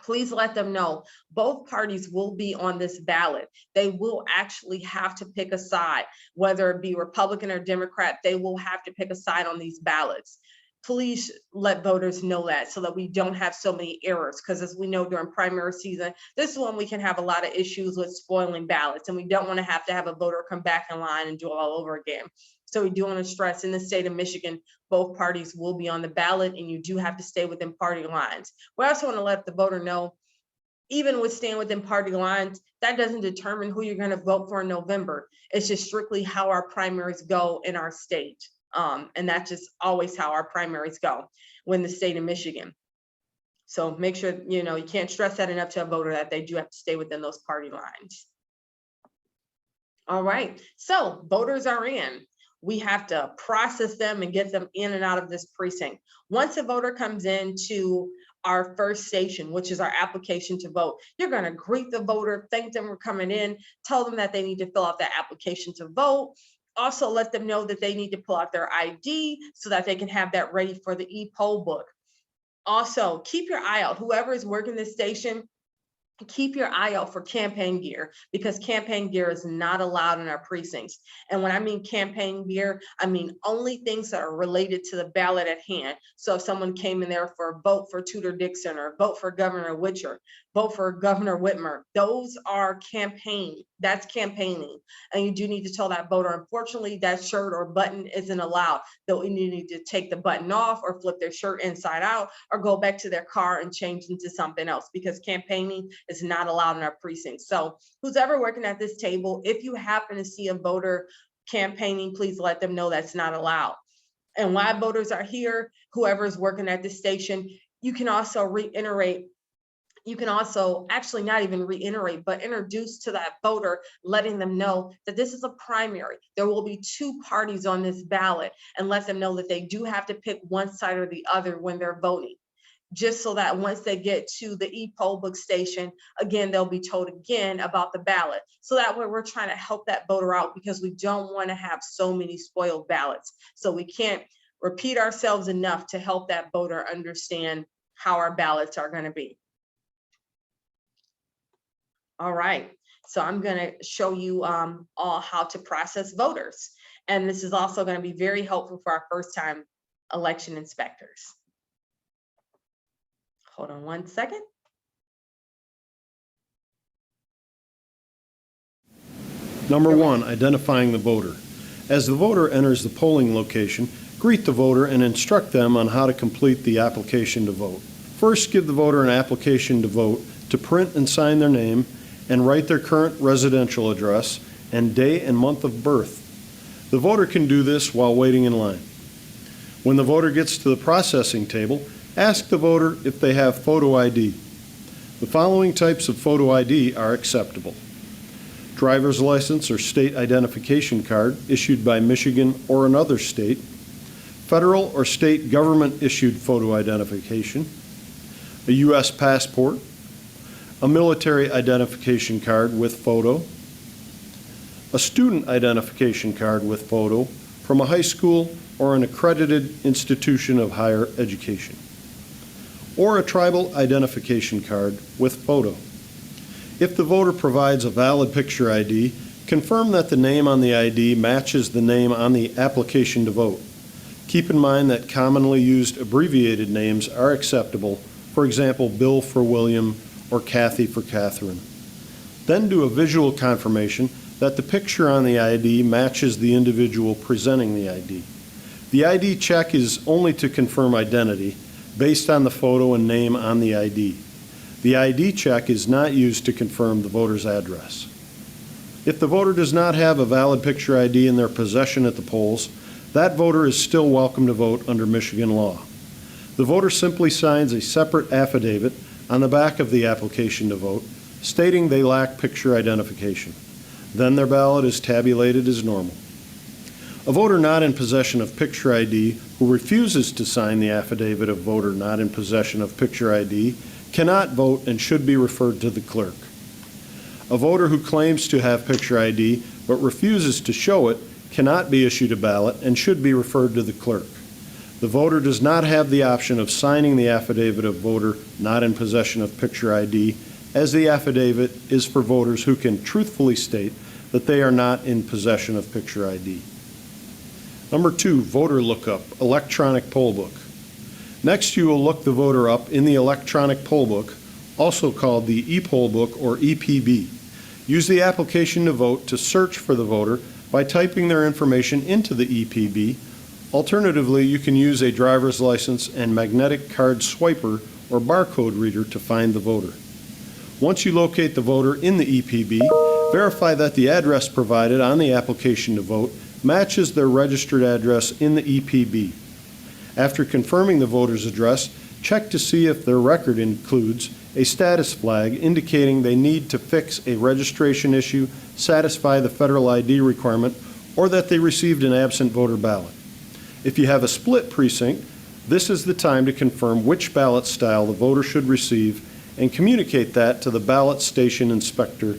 please let them know both parties will be on this ballot. They will actually have to pick a side, whether it be Republican or Democrat, they will have to pick a side on these ballots. Please let voters know that, so that we don't have so many errors, because as we know during primary season, this is when we can have a lot of issues with spoiling ballots, and we don't want to have a voter come back in line and do it all over again. So we do want to stress, in the state of Michigan, both parties will be on the ballot, and you do have to stay within party lines. We also want to let the voter know, even with staying within party lines, that doesn't determine who you're going to vote for in November. It's just strictly how our primaries go in our state. And that's just always how our primaries go in the state of Michigan. So make sure, you can't stress that enough to a voter, that they do have to stay within those party lines. All right, so voters are in. We have to process them and get them in and out of this precinct. Once a voter comes into our first station, which is our application to vote, you're going to greet the voter, thank them for coming in, tell them that they need to fill out that application to vote. Also let them know that they need to pull out their ID so that they can have that ready for the e-poll book. Also, keep your eye out. Whoever is working this station, keep your eye out for campaign gear, because campaign gear is not allowed in our precincts. And when I mean campaign gear, I mean only things that are related to the ballot at hand. So if someone came in there for a vote for Tudor Dixon, or vote for Governor Witcher, vote for Governor Whitmer, those are campaign. That's campaigning. And you do need to tell that voter, unfortunately, that shirt or button isn't allowed. They'll need to take the button off, or flip their shirt inside out, or go back to their car and change into something else, because campaigning is not allowed in our precincts. So who's ever working at this table, if you happen to see a voter campaigning, please let them know that's not allowed. And while voters are here, whoever is working at this station, you can also reiterate. You can also actually not even reiterate, but introduce to that voter, letting them know that this is a primary. There will be two parties on this ballot, and let them know that they do have to pick one side or the other when they're voting. Just so that once they get to the e-poll book station, again, they'll be told again about the ballot. So that way we're trying to help that voter out, because we don't want to have so many spoiled ballots. So we can't repeat ourselves enough to help that voter understand how our ballots are going to be. All right, so I'm going to show you all how to process voters. And this is also going to be very helpful for our first-time election inspectors. Hold on one second. Number one, identifying the voter. As the voter enters the polling location, greet the voter and instruct them on how to complete the application to vote. First, give the voter an application to vote to print and sign their name, and write their current residential address and day and month of birth. The voter can do this while waiting in line. When the voter gets to the processing table, Ask the voter if they have photo ID. The following types of photo ID are acceptable: driver's license or state identification card issued by Michigan or another state, federal or state government-issued photo identification, a U.S. passport, a military identification card with photo, a student identification card with photo from a high school or an accredited institution of higher education, or a tribal identification card with photo. If the voter provides a valid picture ID, confirm that the name on the ID matches the name on the application to vote. Keep in mind that commonly used abbreviated names are acceptable, for example, Bill for William or Kathy for Catherine. Then do a visual confirmation that the picture on the ID matches the individual presenting the ID. The ID check is only to confirm identity based on the photo and name on the ID. The ID check is not used to confirm the voter's address. If the voter does not have a valid picture ID in their possession at the polls, that voter is still welcome to vote under Michigan law. The voter simply signs a separate affidavit on the back of the application to vote, stating they lack picture identification. Then their ballot is tabulated as normal. A voter not in possession of picture ID who refuses to sign the affidavit of voter not in possession of picture ID cannot vote and should be referred to the clerk. A voter who claims to have picture ID but refuses to show it cannot be issued a ballot and should be referred to the clerk. The voter does not have the option of signing the affidavit of voter not in possession of picture ID, as the affidavit is for voters who can truthfully state that they are not in possession of picture ID. Number 2, voter lookup, electronic poll book. Next, you will look the voter up in the electronic poll book, also called the e-poll book or EPB. Use the application to vote to search for the voter by typing their information into the EPB. Alternatively, you can use a driver's license and magnetic card swiper or barcode reader to find the voter. Once you locate the voter in the EPB, verify that the address provided on the application to vote matches their registered address in the EPB. After confirming the voter's address, check to see if their record includes a status flag indicating they need to fix a registration issue, satisfy the federal ID requirement, or that they received an absent voter ballot. If you have a split precinct, this is the time to confirm which ballot style the voter should receive and communicate that to the ballot station inspector.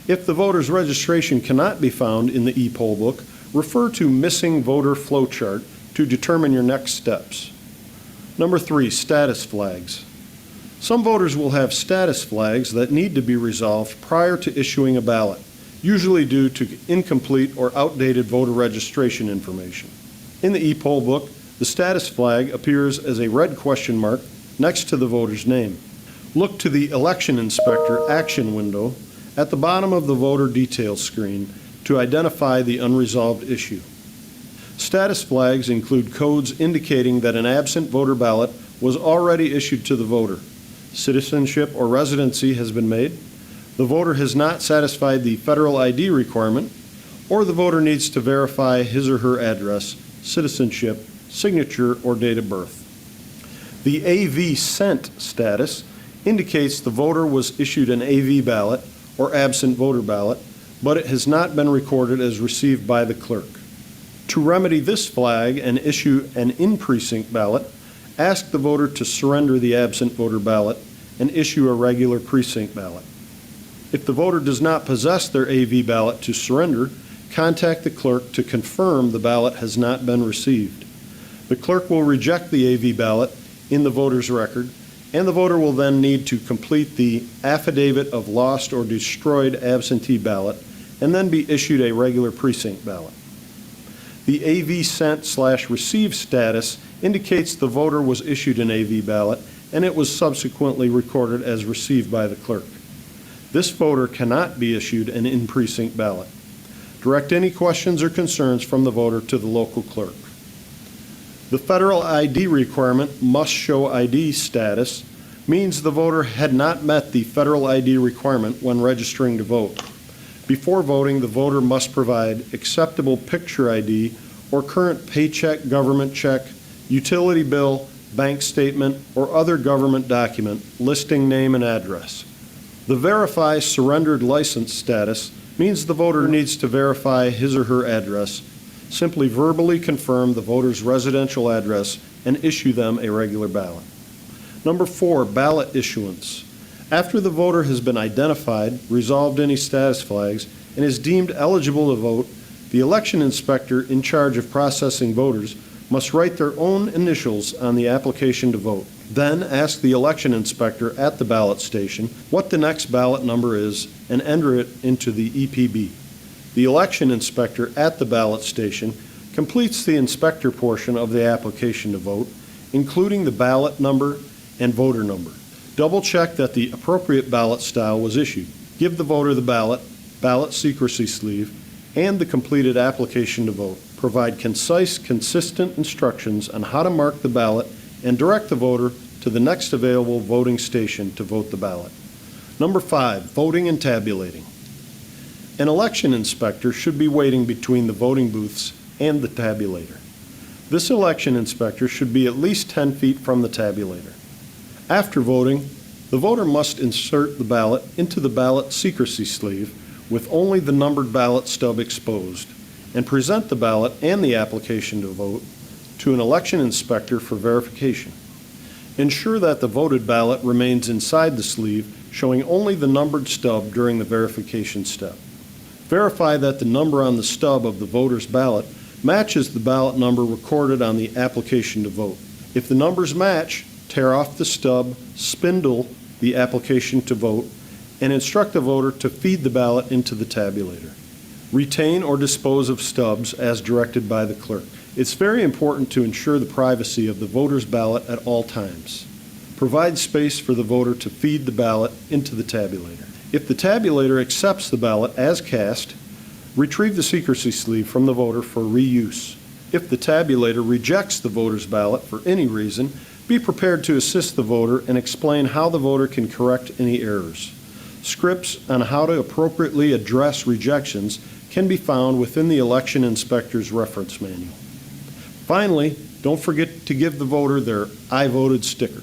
If the voter's registration cannot be found in the e-poll book, refer to Missing Voter Flowchart to determine your next steps. Number 3, status flags. Some voters will have status flags that need to be resolved prior to issuing a ballot, usually due to incomplete or outdated voter registration information. In the e-poll book, the status flag appears as a red question mark next to the voter's name. Look to the Election Inspector action window at the bottom of the voter details screen to identify the unresolved issue. Status flags include codes indicating that an absent voter ballot was already issued to the voter. Citizenship or residency has been made. The voter has not satisfied the federal ID requirement, or the voter needs to verify his or her address, citizenship, signature, or date of birth. The AV sent status indicates the voter was issued an AV ballot or absent voter ballot, but it has not been recorded as received by the clerk. To remedy this flag and issue an in-precinct ballot, ask the voter to surrender the absent voter ballot and issue a regular precinct ballot. If the voter does not possess their AV ballot to surrender, contact the clerk to confirm the ballot has not been received. The clerk will reject the AV ballot in the voter's record, and the voter will then need to complete the affidavit of lost or destroyed absentee ballot and then be issued a regular precinct ballot. The AV sent/received status indicates the voter was issued an AV ballot and it was subsequently recorded as received by the clerk. This voter cannot be issued an in-precinct ballot. Direct any questions or concerns from the voter to the local clerk. The federal ID requirement, must show ID status, means the voter had not met the federal ID requirement when registering to vote. Before voting, the voter must provide acceptable picture ID or current paycheck, government check, utility bill, bank statement, or other government document listing name and address. The Verify Surrendered License status means the voter needs to verify his or her address. Simply verbally confirm the voter's residential address and issue them a regular ballot. Number 4, ballot issuance. After the voter has been identified, resolved any status flags, and is deemed eligible to vote, the election inspector in charge of processing voters must write their own initials on the application to vote. Then ask the election inspector at the ballot station what the next ballot number is and enter it into the EPB. The election inspector at the ballot station completes the inspector portion of the application to vote, including the ballot number and voter number. Double check that the appropriate ballot style was issued. Give the voter the ballot secrecy sleeve, and the completed application to vote. Provide concise, consistent instructions on how to mark the ballot and direct the voter to the next available voting station to vote the ballot. Number 5, voting and tabulating. An election inspector should be waiting between the voting booths and the tabulator. This election inspector should be at least 10 feet from the tabulator. After voting, the voter must insert the ballot into the ballot secrecy sleeve with only the numbered ballot stub exposed, and present the ballot and the application to vote to an election inspector for verification. Ensure that the voted ballot remains inside the sleeve, showing only the numbered stub during the verification step. Verify that the number on the stub of the voter's ballot matches the ballot number recorded on the application to vote. If the numbers match, tear off the stub, spindle the application to vote, and instruct the voter to feed the ballot into the tabulator. Retain or dispose of stubs as directed by the clerk. It's very important to ensure the privacy of the voter's ballot at all times. Provide space for the voter to feed the ballot into the tabulator. If the tabulator accepts the ballot as cast, retrieve the secrecy sleeve from the voter for reuse. If the tabulator rejects the voter's ballot for any reason, be prepared to assist the voter and explain how the voter can correct any errors. Scripts on how to appropriately address rejections can be found within the election inspector's reference manual. Finally, don't forget to give the voter their I voted sticker.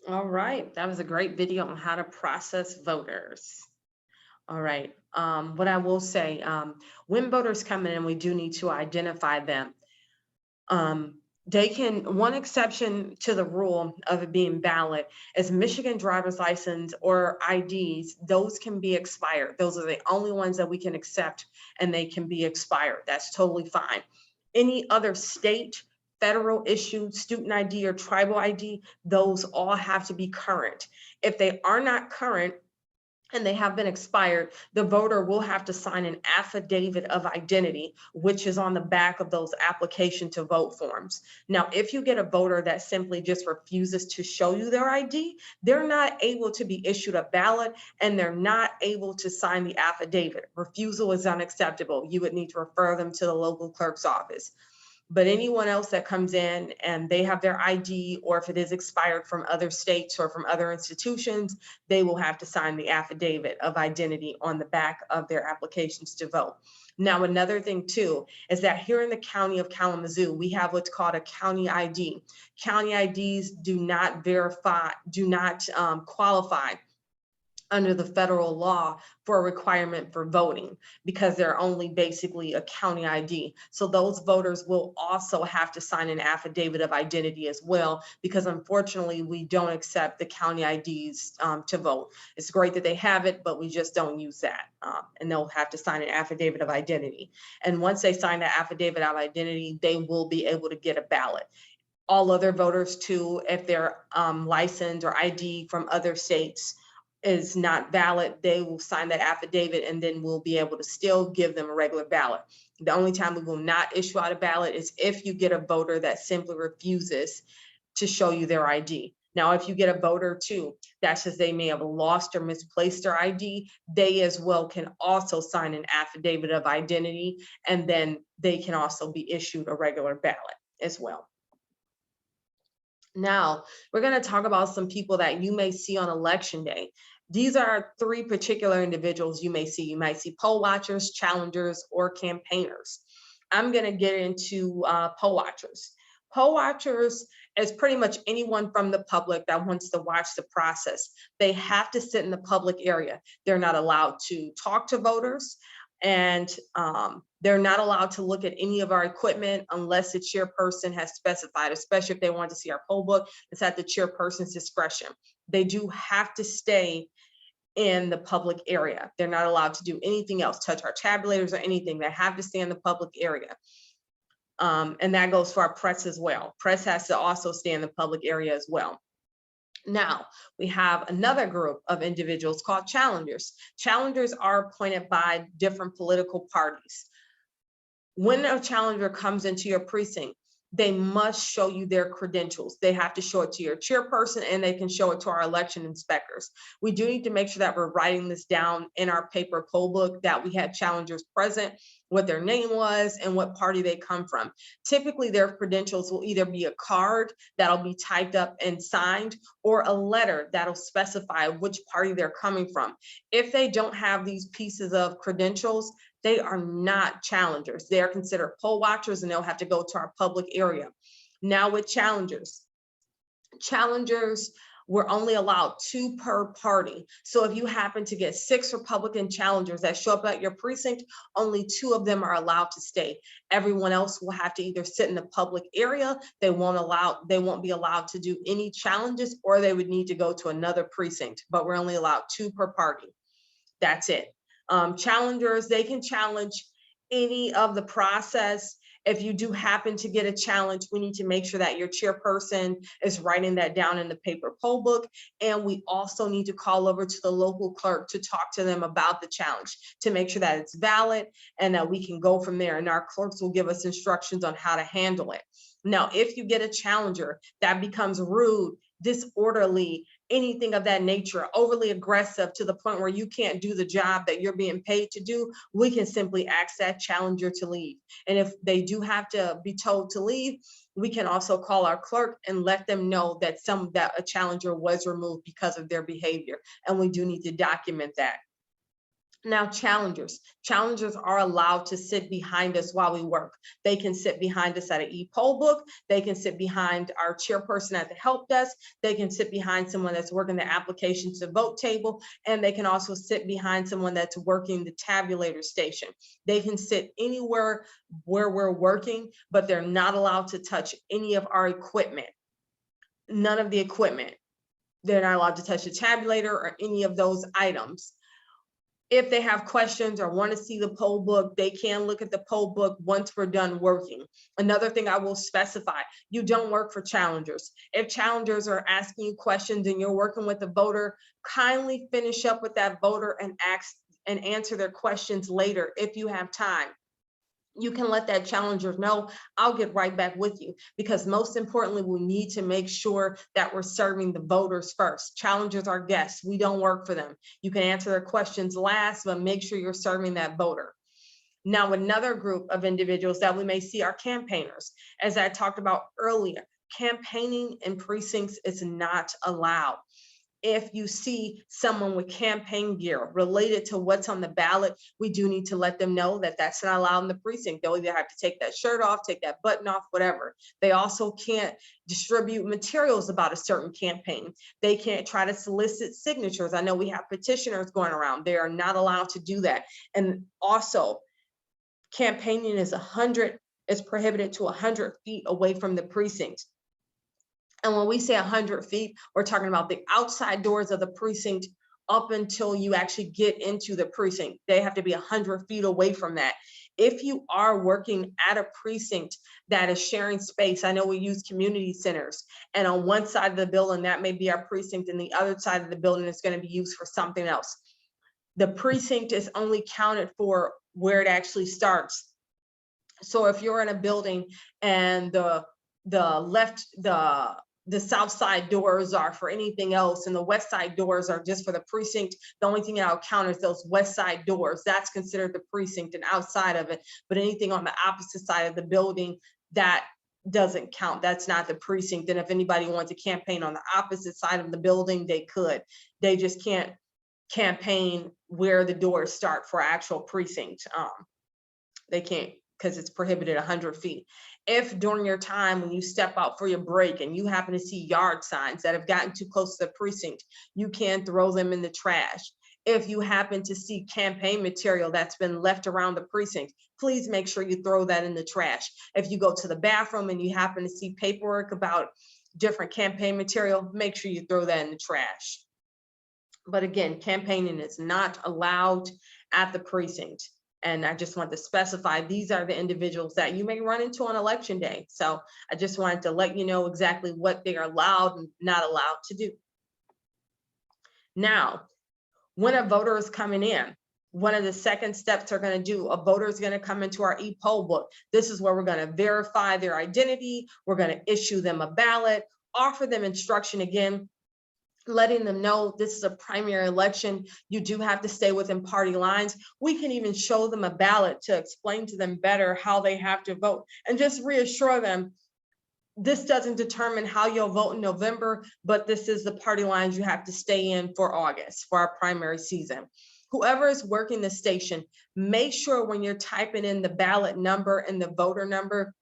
All right, that was a great video on how to process voters. All right, what I will say, when voters come in, we do need to identify them. One exception to the rule of it being valid is Michigan driver's license or IDs. Those can be expired. Those are the only ones that we can accept, and they can be expired. That's totally fine. Any other state, federal issued student ID or tribal ID, those all have to be current. If they are not current, and they have been expired, the voter will have to sign an affidavit of identity, which is on the back of those application to vote forms. Now, if you get a voter that simply just refuses to show you their ID, they're not able to be issued a ballot, and they're not able to sign the affidavit. Refusal is unacceptable. You would need to refer them to the local clerk's office. But anyone else that comes in and they have their ID, or if it is expired from other states or from other institutions, they will have to sign the affidavit of identity on the back of their applications to vote. Now, another thing too, is that here in the county of Kalamazoo, we have what's called a county ID. County IDs do not qualify under the federal law for a requirement for voting, because they're only basically a county ID. So those voters will also have to sign an affidavit of identity as well, because unfortunately we don't accept the county IDs to vote. It's great that they have it, but we just don't use that. And they'll have to sign an affidavit of identity. And once they sign the affidavit of identity, they will be able to get a ballot. All other voters too, if they're licensed or ID from other states is not valid, they will sign that affidavit, and then we'll be able to still give them a regular ballot. The only time we will not issue out a ballot is if you get a voter that simply refuses to show you their ID. Now, if you get a voter too, that says they may have lost or misplaced their ID, they as well can also sign an affidavit of identity, and then they can also be issued a regular ballot as well. Now, we're going to talk about some people that you may see on election day. These are 3 particular individuals you may see. You might see poll watchers, challengers, or campaigners. I'm going to get into poll watchers. Poll watchers is pretty much anyone from the public that wants to watch the process. They have to sit in the public area. They're not allowed to talk to voters, and they're not allowed to look at any of our equipment unless the chairperson has specified, especially if they want to see our poll book. It's at the chairperson's discretion. They do have to stay in the public area. They're not allowed to do anything else, touch our tabulators or anything. They have to stay in the public area. And that goes for our press as well. Press has to also stay in the public area as well. Now, we have another group of individuals called challengers. Challengers are appointed by different political parties. When a challenger comes into your precinct, they must show you their credentials. They have to show it to your chairperson, and they can show it to our election inspectors. We do need to make sure that we're writing this down in our paper poll book, that we had challengers present, what their name was, and what party they come from. Typically, their credentials will either be a card that'll be typed up and signed, or a letter that'll specify which party they're coming from. If they don't have these pieces of credentials, they are not challengers. They are considered poll watchers, and they'll have to go to our public area. Now with challengers, we're only allowed 2 per party. So if you happen to get 6 Republican challengers that show up at your precinct, only 2 of them are allowed to stay. Everyone else will have to either sit in the public area. They won't be allowed to do any challenges, or they would need to go to another precinct, but we're only allowed 2 per party. That's it. Challengers, they can challenge any of the process. If you do happen to get a challenge, we need to make sure that your chairperson is writing that down in the paper poll book. And we also need to call over to the local clerk to talk to them about the challenge, to make sure that it's valid and that we can go from there. And our clerks will give us instructions on how to handle it. Now, if you get a challenger that becomes rude, disorderly, anything of that nature, overly aggressive to the point where you can't do the job that you're being paid to do, we can simply ask that challenger to leave. And if they do have to be told to leave, we can also call our clerk and let them know that a challenger was removed because of their behavior. And we do need to document that. Now, challengers are allowed to sit behind us while we work. They can sit behind us at an e-poll book. They can sit behind our chairperson at the help desk. They can sit behind someone that's working the application to vote table. And they can also sit behind someone that's working the tabulator station. They can sit anywhere where we're working, but they're not allowed to touch any of our equipment. None of the equipment. They're not allowed to touch the tabulator or any of those items. If they have questions or want to see the poll book, they can look at the poll book once we're done working. Another thing I will specify, you don't work for challengers. If challengers are asking you questions and you're working with the voter, kindly finish up with that voter and answer their questions later if you have time. You can let that challenger know, I'll get right back with you, because most importantly, we need to make sure that we're serving the voters first. Challengers are guests. We don't work for them. You can answer their questions last, but make sure you're serving that voter. Now, another group of individuals that we may see are campaigners. As I talked about earlier, campaigning in precincts is not allowed. If you see someone with campaign gear related to what's on the ballot, we do need to let them know that that's not allowed in the precinct. They'll either have to take that shirt off, take that button off, whatever. They also can't distribute materials about a certain campaign. They can't try to solicit signatures. I know we have petitioners going around. They are not allowed to do that. And also, campaigning is prohibited to 100 feet away from the precinct. And when we say 100 feet, we're talking about the outside doors of the precinct up until you actually get into the precinct. They have to be 100 feet away from that. If you are working at a precinct that is sharing space, I know we use community centers, and on one side of the building, that may be our precinct, and the other side of the building is going to be used for something else. The precinct is only counted for where it actually starts. So if you're in a building and the south side doors are for anything else, and the west side doors are just for the precinct, the only thing I'll count is those west side doors. That's considered the precinct and outside of it. But anything on the opposite side of the building, that doesn't count. That's not the precinct. And if anybody wants to campaign on the opposite side of the building, they could. They just can't campaign where the doors start for actual precinct. They can't, because it's prohibited 100 feet. If during your time when you step out for your break and you happen to see yard signs that have gotten too close to the precinct, you can throw them in the trash. If you happen to see campaign material that's been left around the precinct, please make sure you throw that in the trash. If you go to the bathroom and you happen to see paperwork about different campaign material, make sure you throw that in the trash. But again, campaigning is not allowed at the precinct. And I just want to specify, these are the individuals that you may run into on election day. So I just wanted to let you know exactly what they are allowed and not allowed to do. Now, when a voter is coming in, one of the second steps they're going to do, a voter is going to come into our e-poll book. This is where we're going to verify their identity. We're going to issue them a ballot, offer them instruction again, letting them know this is a primary election. You do have to stay within party lines. We can even show them a ballot to explain to them better how they have to vote and just reassure them this doesn't determine how you'll vote in November, but this is the party lines you have to stay in for August, for our primary season. Whoever is working the station, make sure when you're typing in the ballot number and the voter number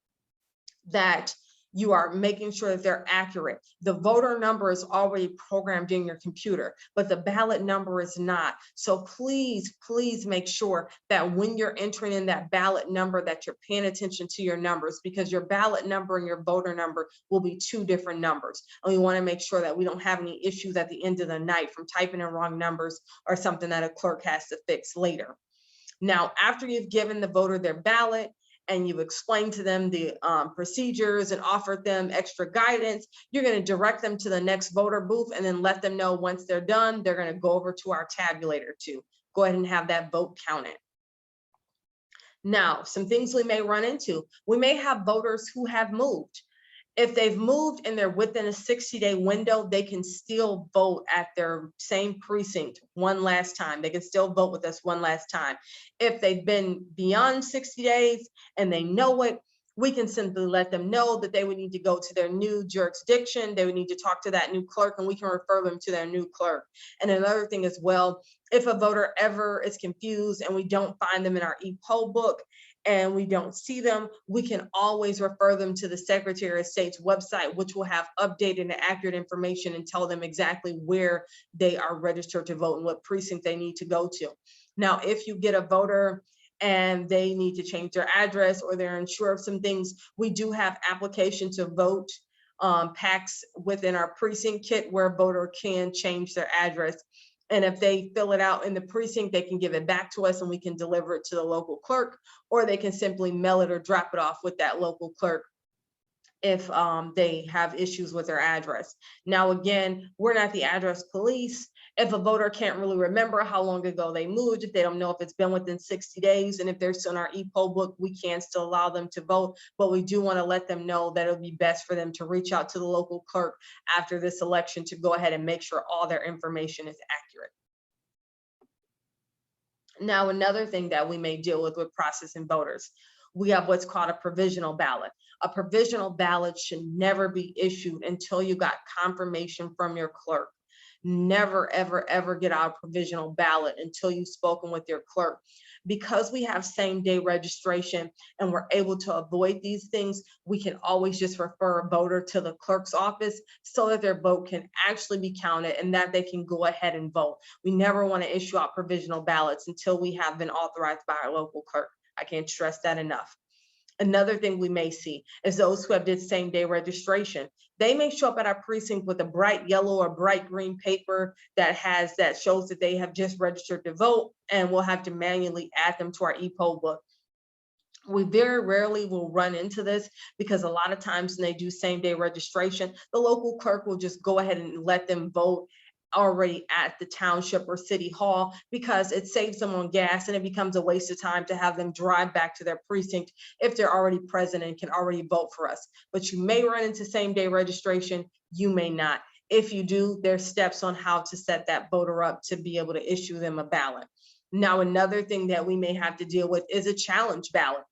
that you are making sure that they're accurate. The voter number is already programmed in your computer, but the ballot number is not. So please, please make sure that when you're entering in that ballot number that you're paying attention to your numbers, because your ballot number and your voter number will be two different numbers. And we want to make sure that we don't have any issues at the end of the night from typing in wrong numbers or something that a clerk has to fix later. Now, after you've given the voter their ballot, and you've explained to them the procedures and offered them extra guidance, you're going to direct them to the next voter booth and then let them know once they're done, they're going to go over to our tabulator to go ahead and have that vote counted. Now, some things we may run into. We may have voters who have moved. If they've moved and they're within a 60-day window, they can still vote at their same precinct one last time. They can still vote with us one last time. If they've been beyond 60 days and they know it, we can simply let them know that they would need to go to their new jurisdiction. They would need to talk to that new clerk, and we can refer them to their new clerk. And another thing as well, if a voter ever is confused and we don't find them in our e-poll book, and we don't see them, we can always refer them to the Secretary of State's website, which will have updated and accurate information and tell them exactly where they are registered to vote and what precinct they need to go to. Now, if you get a voter and they need to change their address or they're unsure of some things, we do have application to vote packs within our precinct kit where a voter can change their address. And if they fill it out in the precinct, they can give it back to us and we can deliver it to the local clerk, or they can simply mail it or drop it off with that local clerk if they have issues with their address. Now, again, we're not the address police. If a voter can't really remember how long ago they moved, if they don't know if it's been within 60 days, and if they're still in our e-poll book, we can still allow them to vote, but we do want to let them know that it'll be best for them to reach out to the local clerk after this election to go ahead and make sure all their information is accurate. Now, another thing that we may deal with processing voters, we have what's called a provisional ballot. A provisional ballot should never be issued until you got confirmation from your clerk. Never, ever, ever get out a provisional ballot until you've spoken with your clerk. Because we have same-day registration and we're able to avoid these things, we can always just refer a voter to the clerk's office so that their vote can actually be counted and that they can go ahead and vote. We never want to issue out provisional ballots until we have been authorized by our local clerk. I can't stress that enough. Another thing we may see is those who have did same-day registration. They may show up at our precinct with a bright yellow or bright green paper that shows that they have just registered to vote, and we'll have to manually add them to our e-poll book. We very rarely will run into this because a lot of times when they do same-day registration, the local clerk will just go ahead and let them vote already at the township or city hall, because it saves them on gas and it becomes a waste of time to have them drive back to their precinct if they're already present and can already vote for us. But you may run into same-day registration, you may not. If you do, there's steps on how to set that voter up to be able to issue them a ballot. Now, another thing that we may have to deal with is a challenge ballot.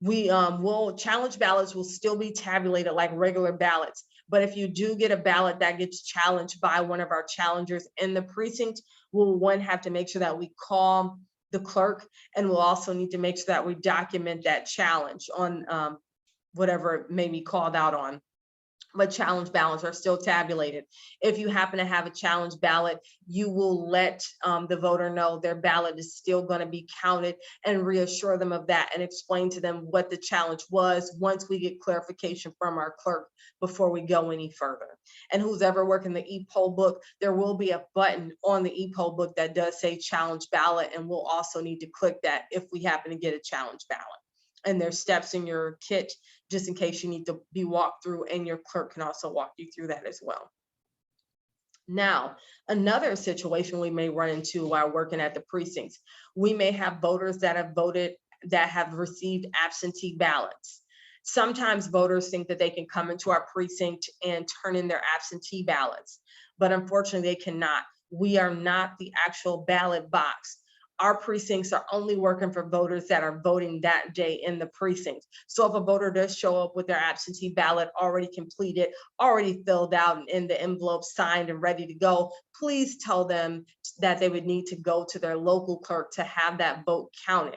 Challenge ballots will still be tabulated like regular ballots. But if you do get a ballot that gets challenged by one of our challengers in the precinct, we'll have to make sure that we call the clerk, and we'll also need to make sure that we document that challenge on whatever it may be called out on. But challenge ballots are still tabulated. If you happen to have a challenge ballot, you will let the voter know their ballot is still going to be counted, and reassure them of that and explain to them what the challenge was once we get clarification from our clerk before we go any further. And who's ever working the e-poll book, there will be a button on the e-poll book that does say challenge ballot, and we'll also need to click that if we happen to get a challenge ballot. And there's steps in your kit just in case you need to be walked through, and your clerk can also walk you through that as well. Now, another situation we may run into while working at the precincts, we may have voters that have voted, that have received absentee ballots. Sometimes voters think that they can come into our precinct and turn in their absentee ballots, but unfortunately they cannot. We are not the actual ballot box. Our precincts are only working for voters that are voting that day in the precinct. So if a voter does show up with their absentee ballot already completed, already filled out and in the envelope signed and ready to go, please tell them that they would need to go to their local clerk to have that vote counted.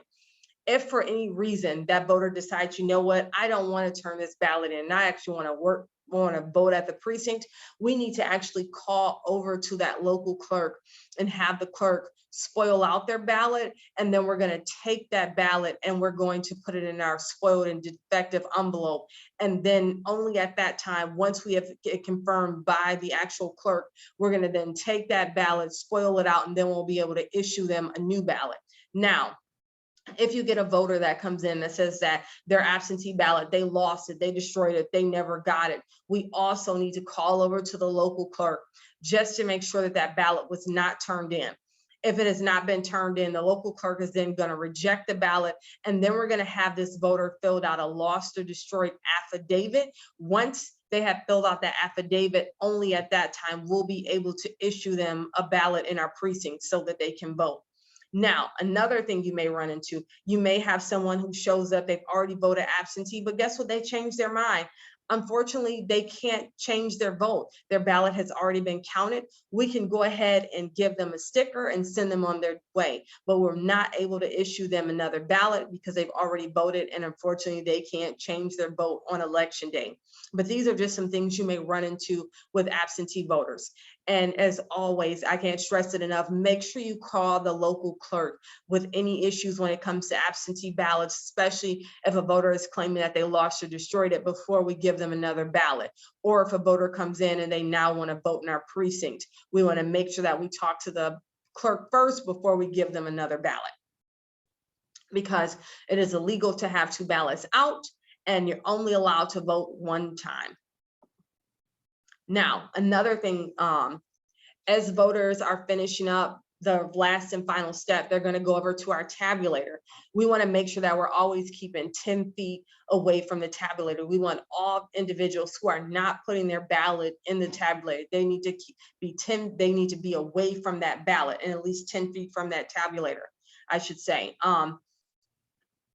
If for any reason that voter decides, you know what, I don't want to turn this ballot in, I actually want to vote at the precinct, we need to actually call over to that local clerk and have the clerk spoil out their ballot. And then we're going to take that ballot and we're going to put it in our spoiled and defective envelope. And then only at that time, once we have it confirmed by the actual clerk, we're going to then take that ballot, spoil it out, and then we'll be able to issue them a new ballot. Now, if you get a voter that comes in that says that their absentee ballot, they lost it, they destroyed it, they never got it, we also need to call over to the local clerk just to make sure that that ballot was not turned in. If it has not been turned in, the local clerk is then going to reject the ballot, and then we're going to have this voter filled out a lost or destroyed affidavit. Once they have filled out that affidavit, only at that time we'll be able to issue them a ballot in our precinct so that they can vote. Now, another thing you may run into, you may have someone who shows up, they've already voted absentee, but guess what? They changed their mind. Unfortunately, they can't change their vote. Their ballot has already been counted. We can go ahead and give them a sticker and send them on their way, but we're not able to issue them another ballot because they've already voted, and unfortunately, they can't change their vote on election day. But these are just some things you may run into with absentee voters. And as always, I can't stress it enough, make sure you call the local clerk with any issues when it comes to absentee ballots, especially if a voter is claiming that they lost or destroyed it, before we give them another ballot. Or if a voter comes in and they now want to vote in our precinct, we want to make sure that we talk to the clerk first before we give them another ballot. Because it is illegal to have two ballots out, and you're only allowed to vote one time. Now, another thing, as voters are finishing up the last and final step, they're going to go over to our tabulator. We want to make sure that we're always keeping 10 feet away from the tabulator. We want all individuals who are not putting their ballot in the tabulator, they need to be away from that ballot and at least 10 feet from that tabulator, I should say.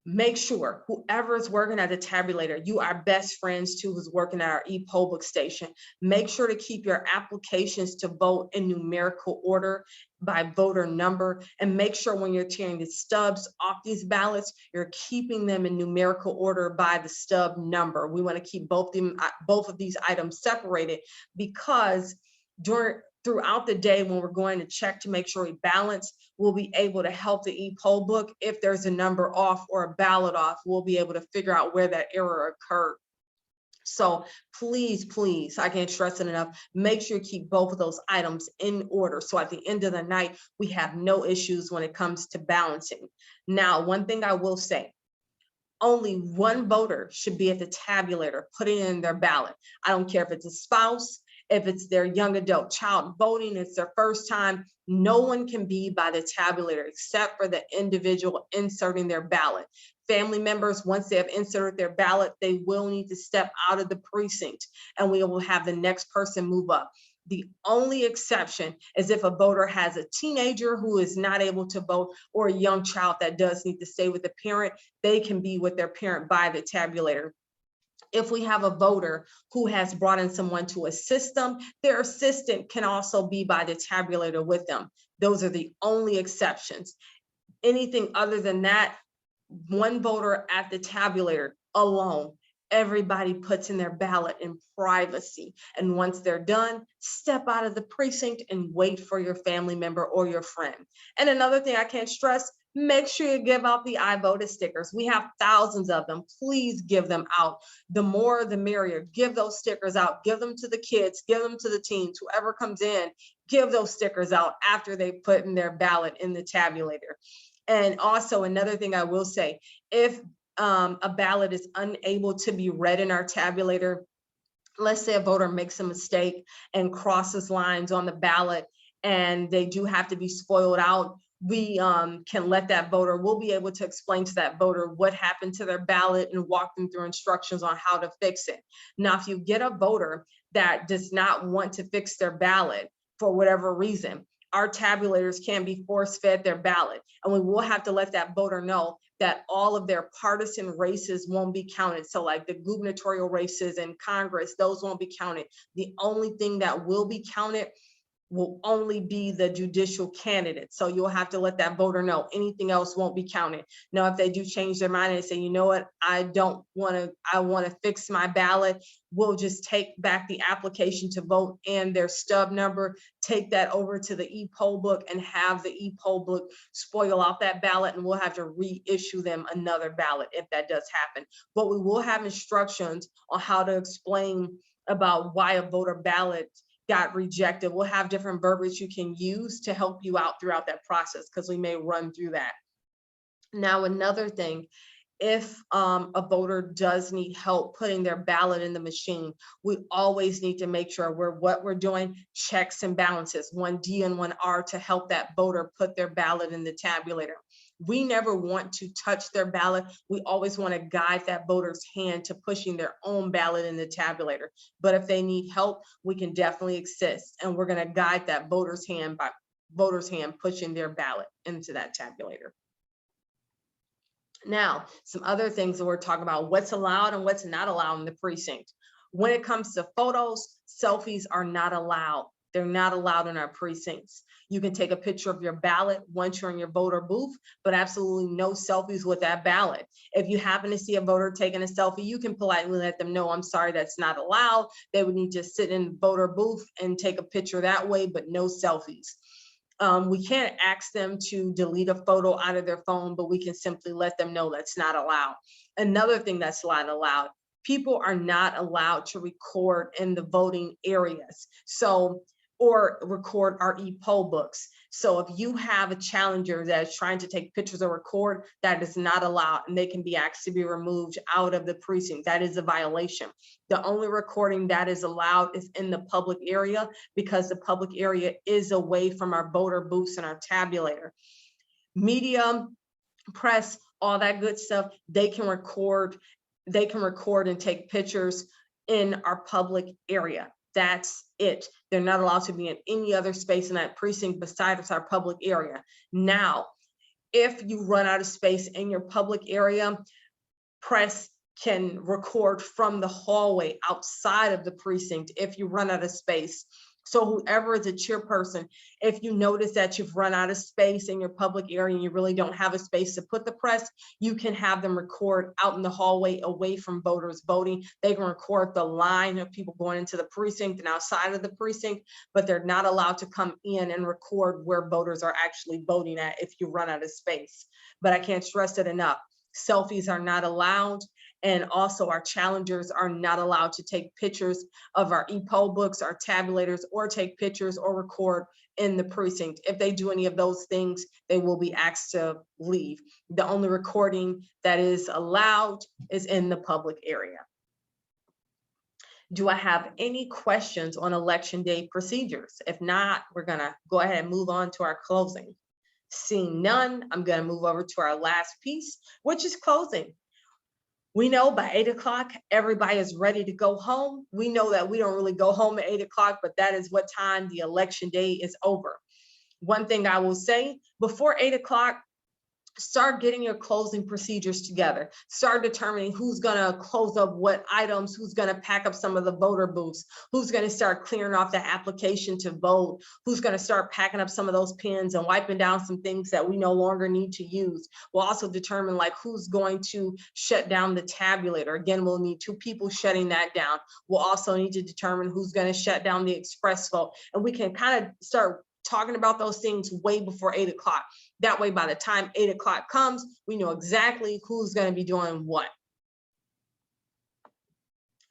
Make sure whoever is working at the tabulator, you are best friends to who's working at our e-poll book station. Make sure to keep your applications to vote in numerical order by voter number, and make sure when you're tearing the stubs off these ballots, you're keeping them in numerical order by the stub number. We want to keep both of these items separated, because throughout the day when we're going to check to make sure we balance, we'll be able to help the e-poll book. If there's a number off or a ballot off, we'll be able to figure out where that error occurred. So please, please, I can't stress it enough, make sure you keep both of those items in order. So at the end of the night, we have no issues when it comes to balancing. Now, one thing I will say, only one voter should be at the tabulator putting in their ballot. I don't care if it's a spouse, if it's their young adult child voting, it's their first time, no one can be by the tabulator except for the individual inserting their ballot. Family members, once they have inserted their ballot, they will need to step out of the precinct, and we will have the next person move up. The only exception is if a voter has a teenager who is not able to vote, or a young child that does need to stay with the parent, they can be with their parent by the tabulator. If we have a voter who has brought in someone to assist them, their assistant can also be by the tabulator with them. Those are the only exceptions. Anything other than that, one voter at the tabulator alone everybody puts in their ballot in privacy. And once they're done, step out of the precinct and wait for your family member or your friend. And another thing I can't stress, make sure you give out the I voted stickers. We have thousands of them. Please give them out. The more, the merrier. Give those stickers out. Give them to the kids. Give them to the teens. Whoever comes in, give those stickers out after they put in their ballot in the tabulator. And also another thing I will say, if a ballot is unable to be read in our tabulator, let's say a voter makes a mistake and crosses lines on the ballot and they do have to be spoiled out, we can let that voter, we'll be able to explain to that voter what happened to their ballot and walk them through instructions on how to fix it. Now, if you get a voter that does not want to fix their ballot for whatever reason, our tabulators can be force-fed their ballot, and we will have to let that voter know that all of their partisan races won't be counted. So like the gubernatorial races in Congress, those won't be counted. The only thing that will be counted will only be the judicial candidate. So you'll have to let that voter know anything else won't be counted. Now, if they do change their mind and say, you know what, I want to fix my ballot, we'll just take back the application to vote and their stub number, take that over to the e-poll book and have the e-poll book spoil out that ballot, and we'll have to reissue them another ballot if that does happen. But we will have instructions on how to explain about why a voter ballot got rejected. We'll have different verbiage you can use to help you out throughout that process, because we may run through that. Now, another thing, if a voter does need help putting their ballot in the machine, we always need to make sure what we're doing, checks and balances, 1D and 1R, to help that voter put their ballot in the tabulator. We never want to touch their ballot. We always want to guide that voter's hand to pushing their own ballot in the tabulator. But if they need help, we can definitely assist. And we're going to guide that voter's hand by pushing their ballot into that tabulator. Now, some other things that we're talking about, what's allowed and what's not allowed in the precinct. When it comes to photos, selfies are not allowed. They're not allowed in our precincts. You can take a picture of your ballot once you're in your voter booth, but absolutely no selfies with that ballot. If you happen to see a voter taking a selfie, you can politely let them know, I'm sorry, that's not allowed. They would need to sit in the voter booth and take a picture that way, but no selfies. We can't ask them to delete a photo out of their phone, but we can simply let them know that's not allowed. Another thing that's not allowed, people are not allowed to record in the voting areas. Or record our e-poll books. So if you have a challenger that is trying to take pictures or record, that is not allowed, and they can be asked to be removed out of the precinct. That is a violation. The only recording that is allowed is in the public area, because the public area is away from our voter booths and our tabulator. Media, press, all that good stuff, they can record and take pictures in our public area. That's it. They're not allowed to be in any other space in that precinct besides our public area. Now, if you run out of space in your public area, press can record from the hallway outside of the precinct if you run out of space. So whoever is a chairperson, if you notice that you've run out of space in your public area and you really don't have a space to put the press, you can have them record out in the hallway away from voters voting. They can record the line of people going into the precinct and outside of the precinct, but they're not allowed to come in and record where voters are actually voting at if you run out of space. But I can't stress it enough. Selfies are not allowed. And also our challengers are not allowed to take pictures of our e-poll books, our tabulators, or take pictures or record in the precinct. If they do any of those things, they will be asked to leave. The only recording that is allowed is in the public area. Do I have any questions on election day procedures? If not, we're gonna go ahead and move on to our closing. Seeing none, I'm gonna move over to our last piece, which is closing. We know by 8 o'clock, everybody is ready to go home. We know that we don't really go home at 8 o'clock, but that is what time the election day is over. One thing I will say, before 8 o'clock, start getting your closing procedures together. Start determining who's gonna close up what items, who's gonna pack up some of the voter booths, who's gonna start clearing off the application to vote, who's gonna start packing up some of those pens and wiping down some things that we no longer need to use. We'll also determine like who's going to shut down the tabulator. Again, we'll need 2 people shutting that down. We'll also need to determine who's gonna shut down the express vote. And we can kind of start talking about those things way before 8 o'clock. That way, by the time 8 o'clock comes, we know exactly who's going to be doing what.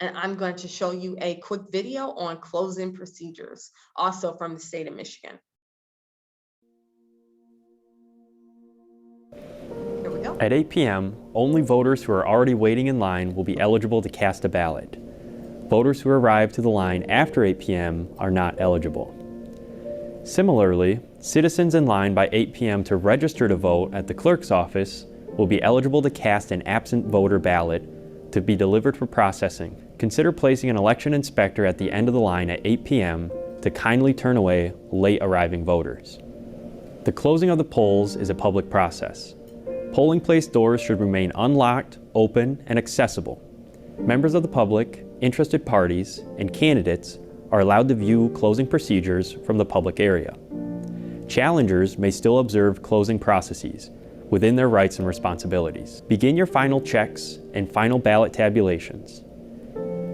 And I'm going to show you a quick video on closing procedures, also from the state of Michigan. Here we go. At 8 p.m., only voters who are already waiting in line will be eligible to cast a ballot. Voters who arrive to the line after 8 p.m. are not eligible. Similarly, citizens in line by 8 p.m. to register to vote at the clerk's office will be eligible to cast an absent voter ballot to be delivered for processing. Consider placing an election inspector at the end of the line at 8 p.m. to kindly turn away late arriving voters. The closing of the polls is a public process. Polling place doors should remain unlocked, open, and accessible. Members of the public, interested parties, and candidates are allowed to view closing procedures from the public area. Challengers may still observe closing processes within their rights and responsibilities. Begin your final checks and final ballot tabulations.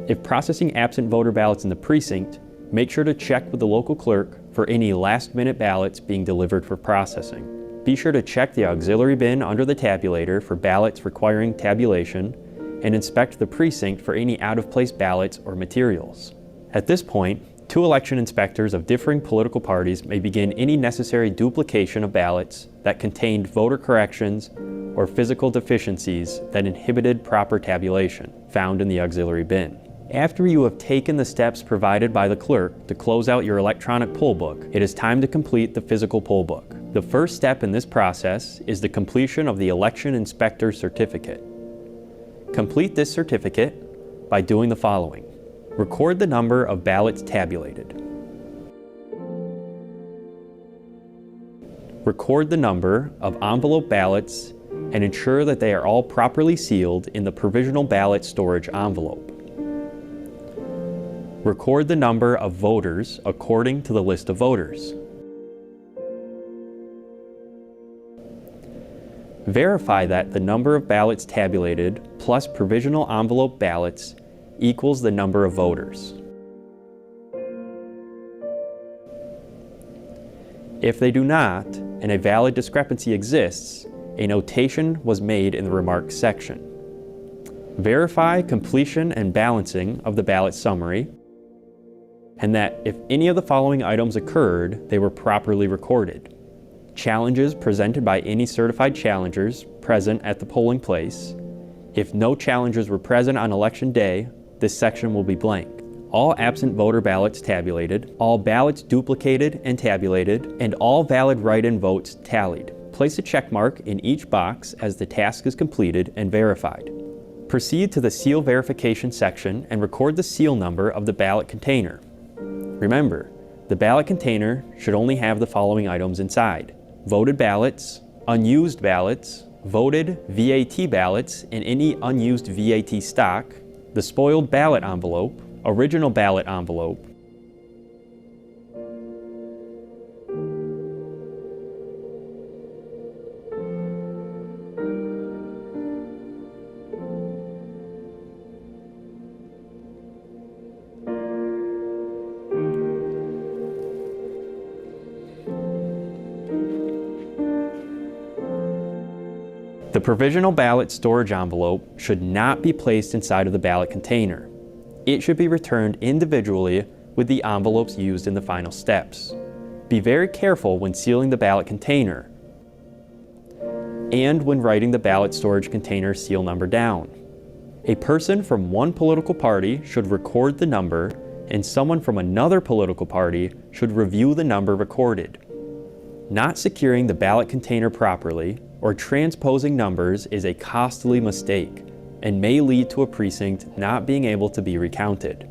If processing absent voter ballots in the precinct, make sure to check with the local clerk for any last-minute ballots being delivered for processing. Be sure to check the auxiliary bin under the tabulator for ballots requiring tabulation and inspect the precinct for any out-of-place ballots or materials. At this point, 2 election inspectors of differing political parties may begin any necessary duplication of ballots that contained voter corrections or physical deficiencies that inhibited proper tabulation, found in the auxiliary bin. After you have taken the steps provided by the clerk to close out your electronic poll book, it is time to complete the physical poll book. The first step in this process is the completion of the election inspector certificate. Complete this certificate by doing the following. Record the number of ballots tabulated. Record the number of envelope ballots and ensure that they are all properly sealed in the provisional ballot storage envelope. Record the number of voters according to the list of voters. Verify that the number of ballots tabulated plus provisional envelope ballots equals the number of voters. If they do not, and a valid discrepancy exists, a notation was made in the remarks section. Verify completion and balancing of the ballot summary, and that if any of the following items occurred, they were properly recorded. Challenges presented by any certified challengers present at the polling place. If no challengers were present on election day, this section will be blank. All absent voter ballots tabulated, all ballots duplicated and tabulated, and all valid write-in votes tallied. Place a check mark in each box as the task is completed and verified. Proceed to the seal verification section and record the seal number of the ballot container. Remember, the ballot container should only have the following items inside: voted ballots, unused ballots, voted VAT ballots and any unused VAT stock, the spoiled ballot envelope, original ballot envelope, The provisional ballot storage envelope should not be placed inside of the ballot container. It should be returned individually with the envelopes used in the final steps. Be very careful when sealing the ballot container and when writing the ballot storage container seal number down. A person from one political party should record the number, and someone from another political party should review the number recorded. Not securing the ballot container properly or transposing numbers is a costly mistake and may lead to a precinct not being able to be recounted.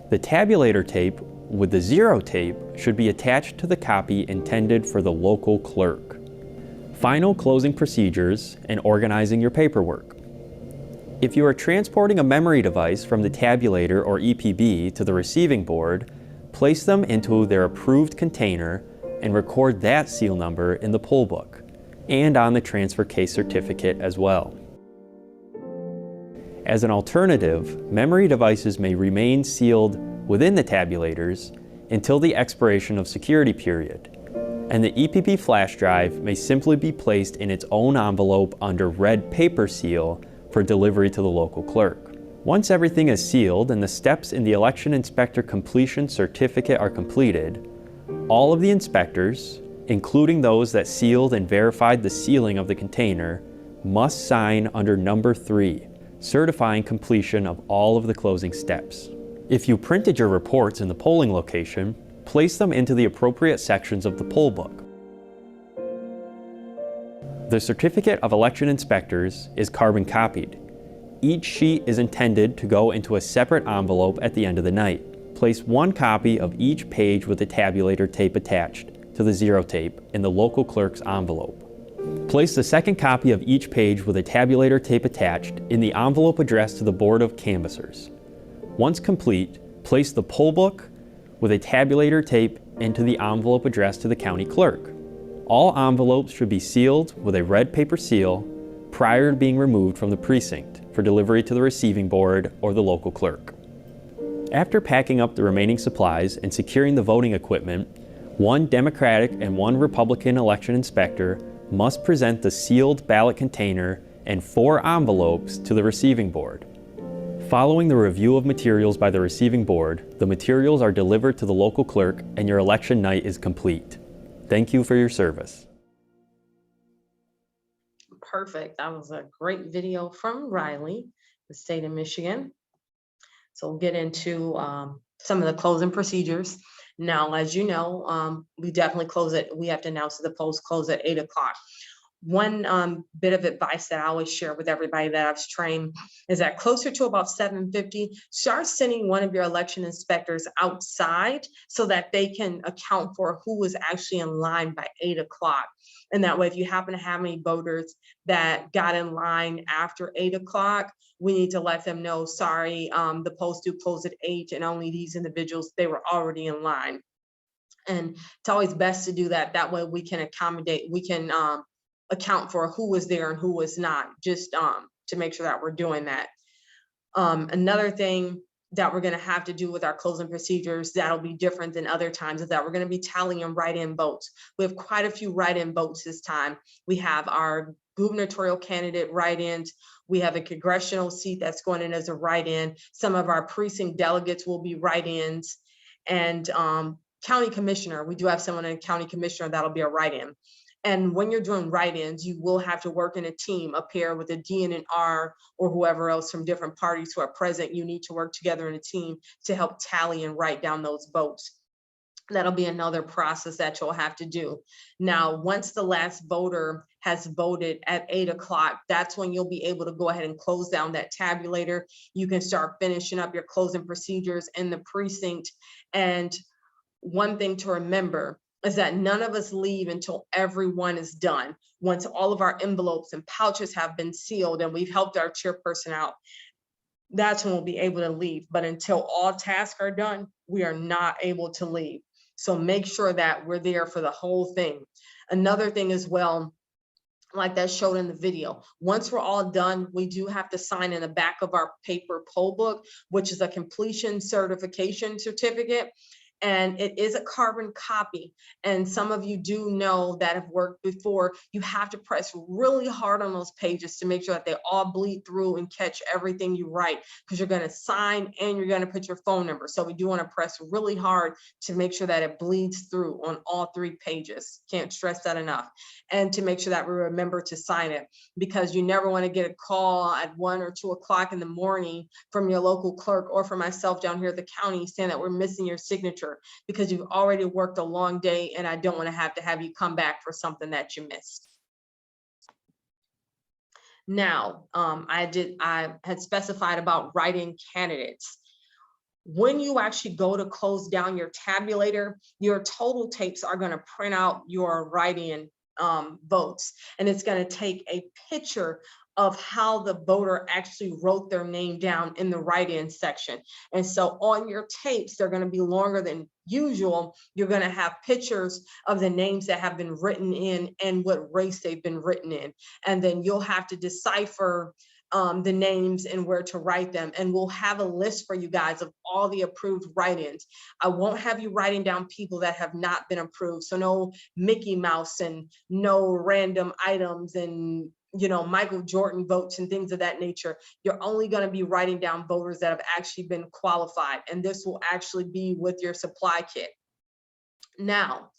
The tabulator tape with the zero tape should be attached to the copy intended for the local clerk. Final closing procedures and organizing your paperwork. If you are transporting a memory device from the tabulator or EPB to the receiving board, place them into their approved container and record that seal number in the poll book and on the transfer case certificate as well. As an alternative, memory devices may remain sealed within the tabulators until the expiration of security period, and the EPB flash drive may simply be placed in its own envelope under red paper seal for delivery to the local clerk. Once everything is sealed and the steps in the election inspector completion certificate are completed, all of the inspectors, including those that sealed and verified the sealing of the container, must sign under number 3, certifying completion of all of the closing steps. If you printed your reports in the polling location, place them into the appropriate sections of the poll book. The Certificate of Election Inspectors is carbon copied. Each sheet is intended to go into a separate envelope at the end of the night. Place 1 copy of each page with the tabulator tape attached to the zero tape in the local clerk's envelope. Place the second copy of each page with a tabulator tape attached in the envelope addressed to the Board of Canvassers. Once complete, place the poll book with a tabulator tape into the envelope addressed to the county clerk. All envelopes should be sealed with a red paper seal prior to being removed from the precinct for delivery to the receiving board or the local clerk. After packing up the remaining supplies and securing the voting equipment, 1 Democratic and 1 Republican election inspector must present the sealed ballot container and 4 envelopes to the receiving board. Following the review of materials by the receiving board, the materials are delivered to the local clerk and your election night is complete. Thank you for your service. Perfect. That was a great video from Riley, the state of Michigan. So we'll get into some of the closing procedures. Now, as you know, we definitely close it. We have to announce that the polls close at 8 o'clock. One bit of advice that I always share with everybody that I've trained is that closer to about 7:50, start sending one of your election inspectors outside so that they can account for who was actually in line by 8 o'clock. And that way, if you happen to have any voters that got in line after 8 o'clock, we need to let them know, sorry, the polls do close at 8 and only these individuals, they were already in line. And it's always best to do that. That way we can accommodate, we can account for who was there and who was not, just to make sure that we're doing that. Another thing that we're going to have to do with our closing procedures that'll be different than other times is that we're going to be tallying write-in votes. We have quite a few write-in votes this time. We have our gubernatorial candidate write-ins. We have a congressional seat that's going in as a write-in. Some of our precinct delegates will be write-ins. And county commissioner, we do have someone in county commissioner that'll be a write-in. And when you're doing write-ins, you will have to work in a team, a pair with a DNR or whoever else from different parties who are present. You need to work together in a team to help tally and write down those votes. That'll be another process that you'll have to do. Now, once the last voter has voted at 8 o'clock, that's when you'll be able to go ahead and close down that tabulator. You can start finishing up your closing procedures in the precinct. And one thing to remember is that none of us leave until everyone is done. Once all of our envelopes and pouches have been sealed and we've helped our chairperson out, that's when we'll be able to leave. But until all tasks are done, we are not able to leave. So make sure that we're there for the whole thing. Another thing as well, like that showed in the video, once we're all done, we do have to sign in the back of our paper poll book, which is a completion certification certificate. And it is a carbon copy. And some of you do know that have worked before, you have to press really hard on those pages to make sure that they all bleed through and catch everything you write, because you're going to sign and you're going to put your phone number. So we do want to press really hard to make sure that it bleeds through on all 3 pages. Can't stress that enough. And to make sure that we remember to sign it, because you never want to get a call at 1 or 2 o'clock in the morning from your local clerk or from myself down here at the county saying that we're missing your signature, because you've already worked a long day and I don't want to have you come back for something that you missed. Now, I had specified about write-in candidates. When you actually go to close down your tabulator, your total tapes are going to print out your write-in votes. And it's going to take a picture of how the voter actually wrote their name down in the write-in section. And so on your tapes, they're going to be longer than usual. You're going to have pictures of the names that have been written in and what race they've been written in. And then you'll have to decipher the names and where to write them. And we'll have a list for you guys of all the approved write-ins. I won't have you writing down people that have not been approved. So no Mickey Mouse and no random items and Michael Jordan votes and things of that nature. You're only going to be writing down voters that have actually been qualified. And this will actually be with your supply kit. Now,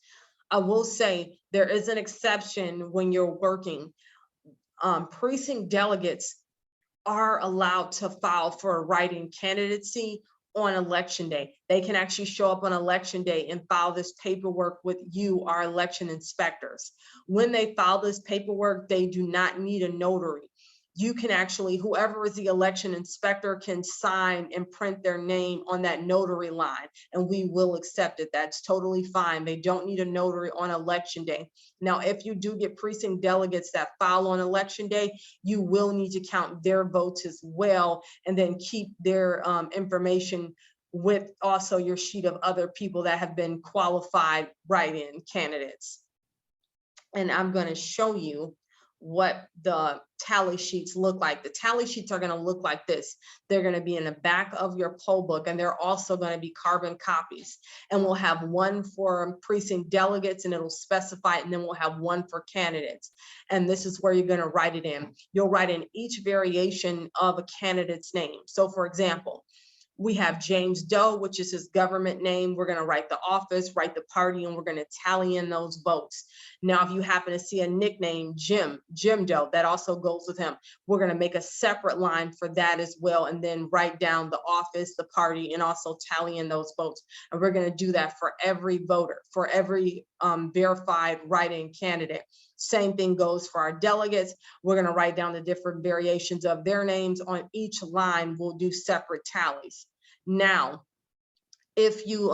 I will say there is an exception when you're working. Precinct delegates are allowed to file for a write-in candidacy on election day. They can actually show up on election day and file this paperwork with you, our election inspectors. When they file this paperwork, they do not need a notary. You can actually, whoever is the election inspector can sign and print their name on that notary line, and we will accept it. That's totally fine. They don't need a notary on election day. Now, if you do get precinct delegates that file on election day, you will need to count their votes as well, and then keep their information with also your sheet of other people that have been qualified write-in candidates. And I'm going to show you what the tally sheets look like. The tally sheets are going to look like this. They're going to be in the back of your poll book, and they're also going to be carbon copies. And we'll have one for precinct delegates, and it'll specify it, and then we'll have one for candidates. And this is where you're going to write it in. You'll write in each variation of a candidate's name. So for example, we have James Doe, which is his government name. We're going to write the office, write the party, and we're going to tally in those votes. Now, if you happen to see a nickname, Jim Doe, that also goes with him. We're going to make a separate line for that as well, and then write down the office, the party, and also tally in those votes. And we're going to do that for every voter, for every verified write-in candidate. Same thing goes for our delegates. We're going to write down the different variations of their names on each line. We'll do separate tallies. Now, if you,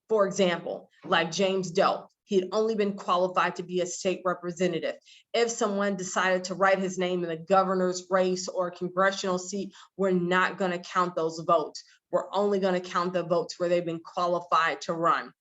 for example, like James Doe, he'd only been qualified to be a state representative. If someone decided to write his name in the governor's race or congressional seat, we're not going to count those votes. We're only going to count the votes where they've been qualified to run.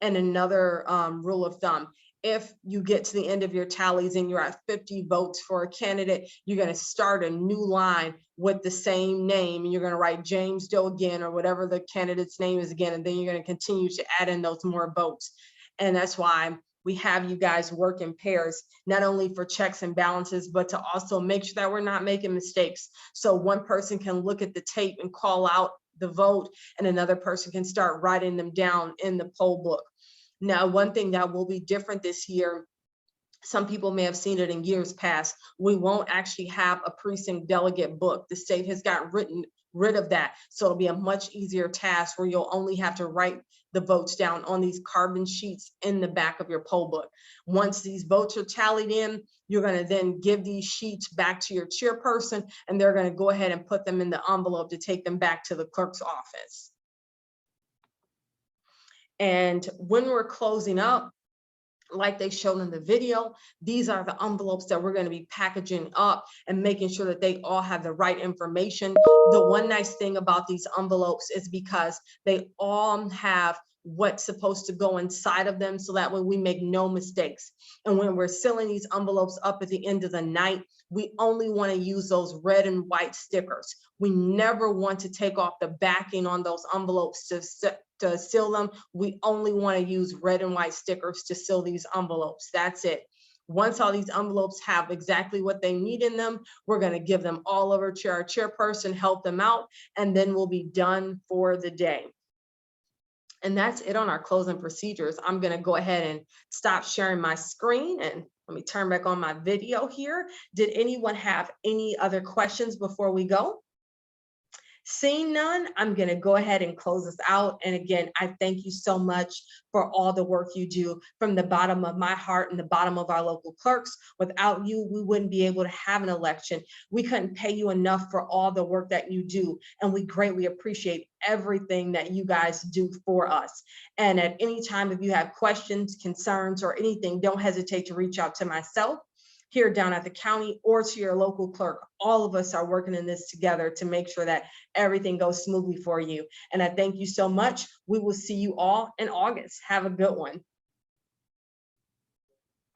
And another rule of thumb, if you get to the end of your tallies and you're at 50 votes for a candidate, you're going to start a new line with the same name, and you're going to write James Doe again, or whatever the candidate's name is again, and then you're going to continue to add in those more votes. And that's why we have you guys work in pairs, not only for checks and balances, but to also make sure that we're not making mistakes. So one person can look at the tape and call out the vote, and another person can start writing them down in the poll book. Now, one thing that will be different this year, some people may have seen it in years past, we won't actually have a precinct delegate book. The state has got rid of that. So it'll be a much easier task where you'll only have to write the votes down on these carbon sheets in the back of your poll book. Once these votes are tallied in, you're going to then give these sheets back to your chairperson, and they're going to go ahead and put them in the envelope to take them back to the clerk's office. And when we're closing up, like they showed in the video, these are the envelopes that we're going to be packaging up and making sure that they all have the right information. The one nice thing about these envelopes is because they all have what's supposed to go inside of them, so that way we make no mistakes. And when we're sealing these envelopes up at the end of the night, we only want to use those red and white stickers. We never want to take off the backing on those envelopes to seal them. We only want to use red and white stickers to seal these envelopes. That's it. Once all these envelopes have exactly what they need in them, we're going to give them all over to our chairperson, help them out, and then we'll be done for the day. And that's it on our closing procedures. I'm going to go ahead and stop sharing my screen, and let me turn back on my video here. Did anyone have any other questions before we go? Seeing none, I'm going to go ahead and close this out. And again, I thank you so much for all the work you do from the bottom of my heart and the bottom of our local clerks. Without you, we wouldn't be able to have an election. We couldn't pay you enough for all the work that you do. And we greatly appreciate everything that you guys do for us. And at any time, if you have questions, concerns, or anything, don't hesitate to reach out to myself here down at the county or to your local clerk. All of us are working in this together to make sure that everything goes smoothly for you. And I thank you so much. We will see you all in August. Have a good one.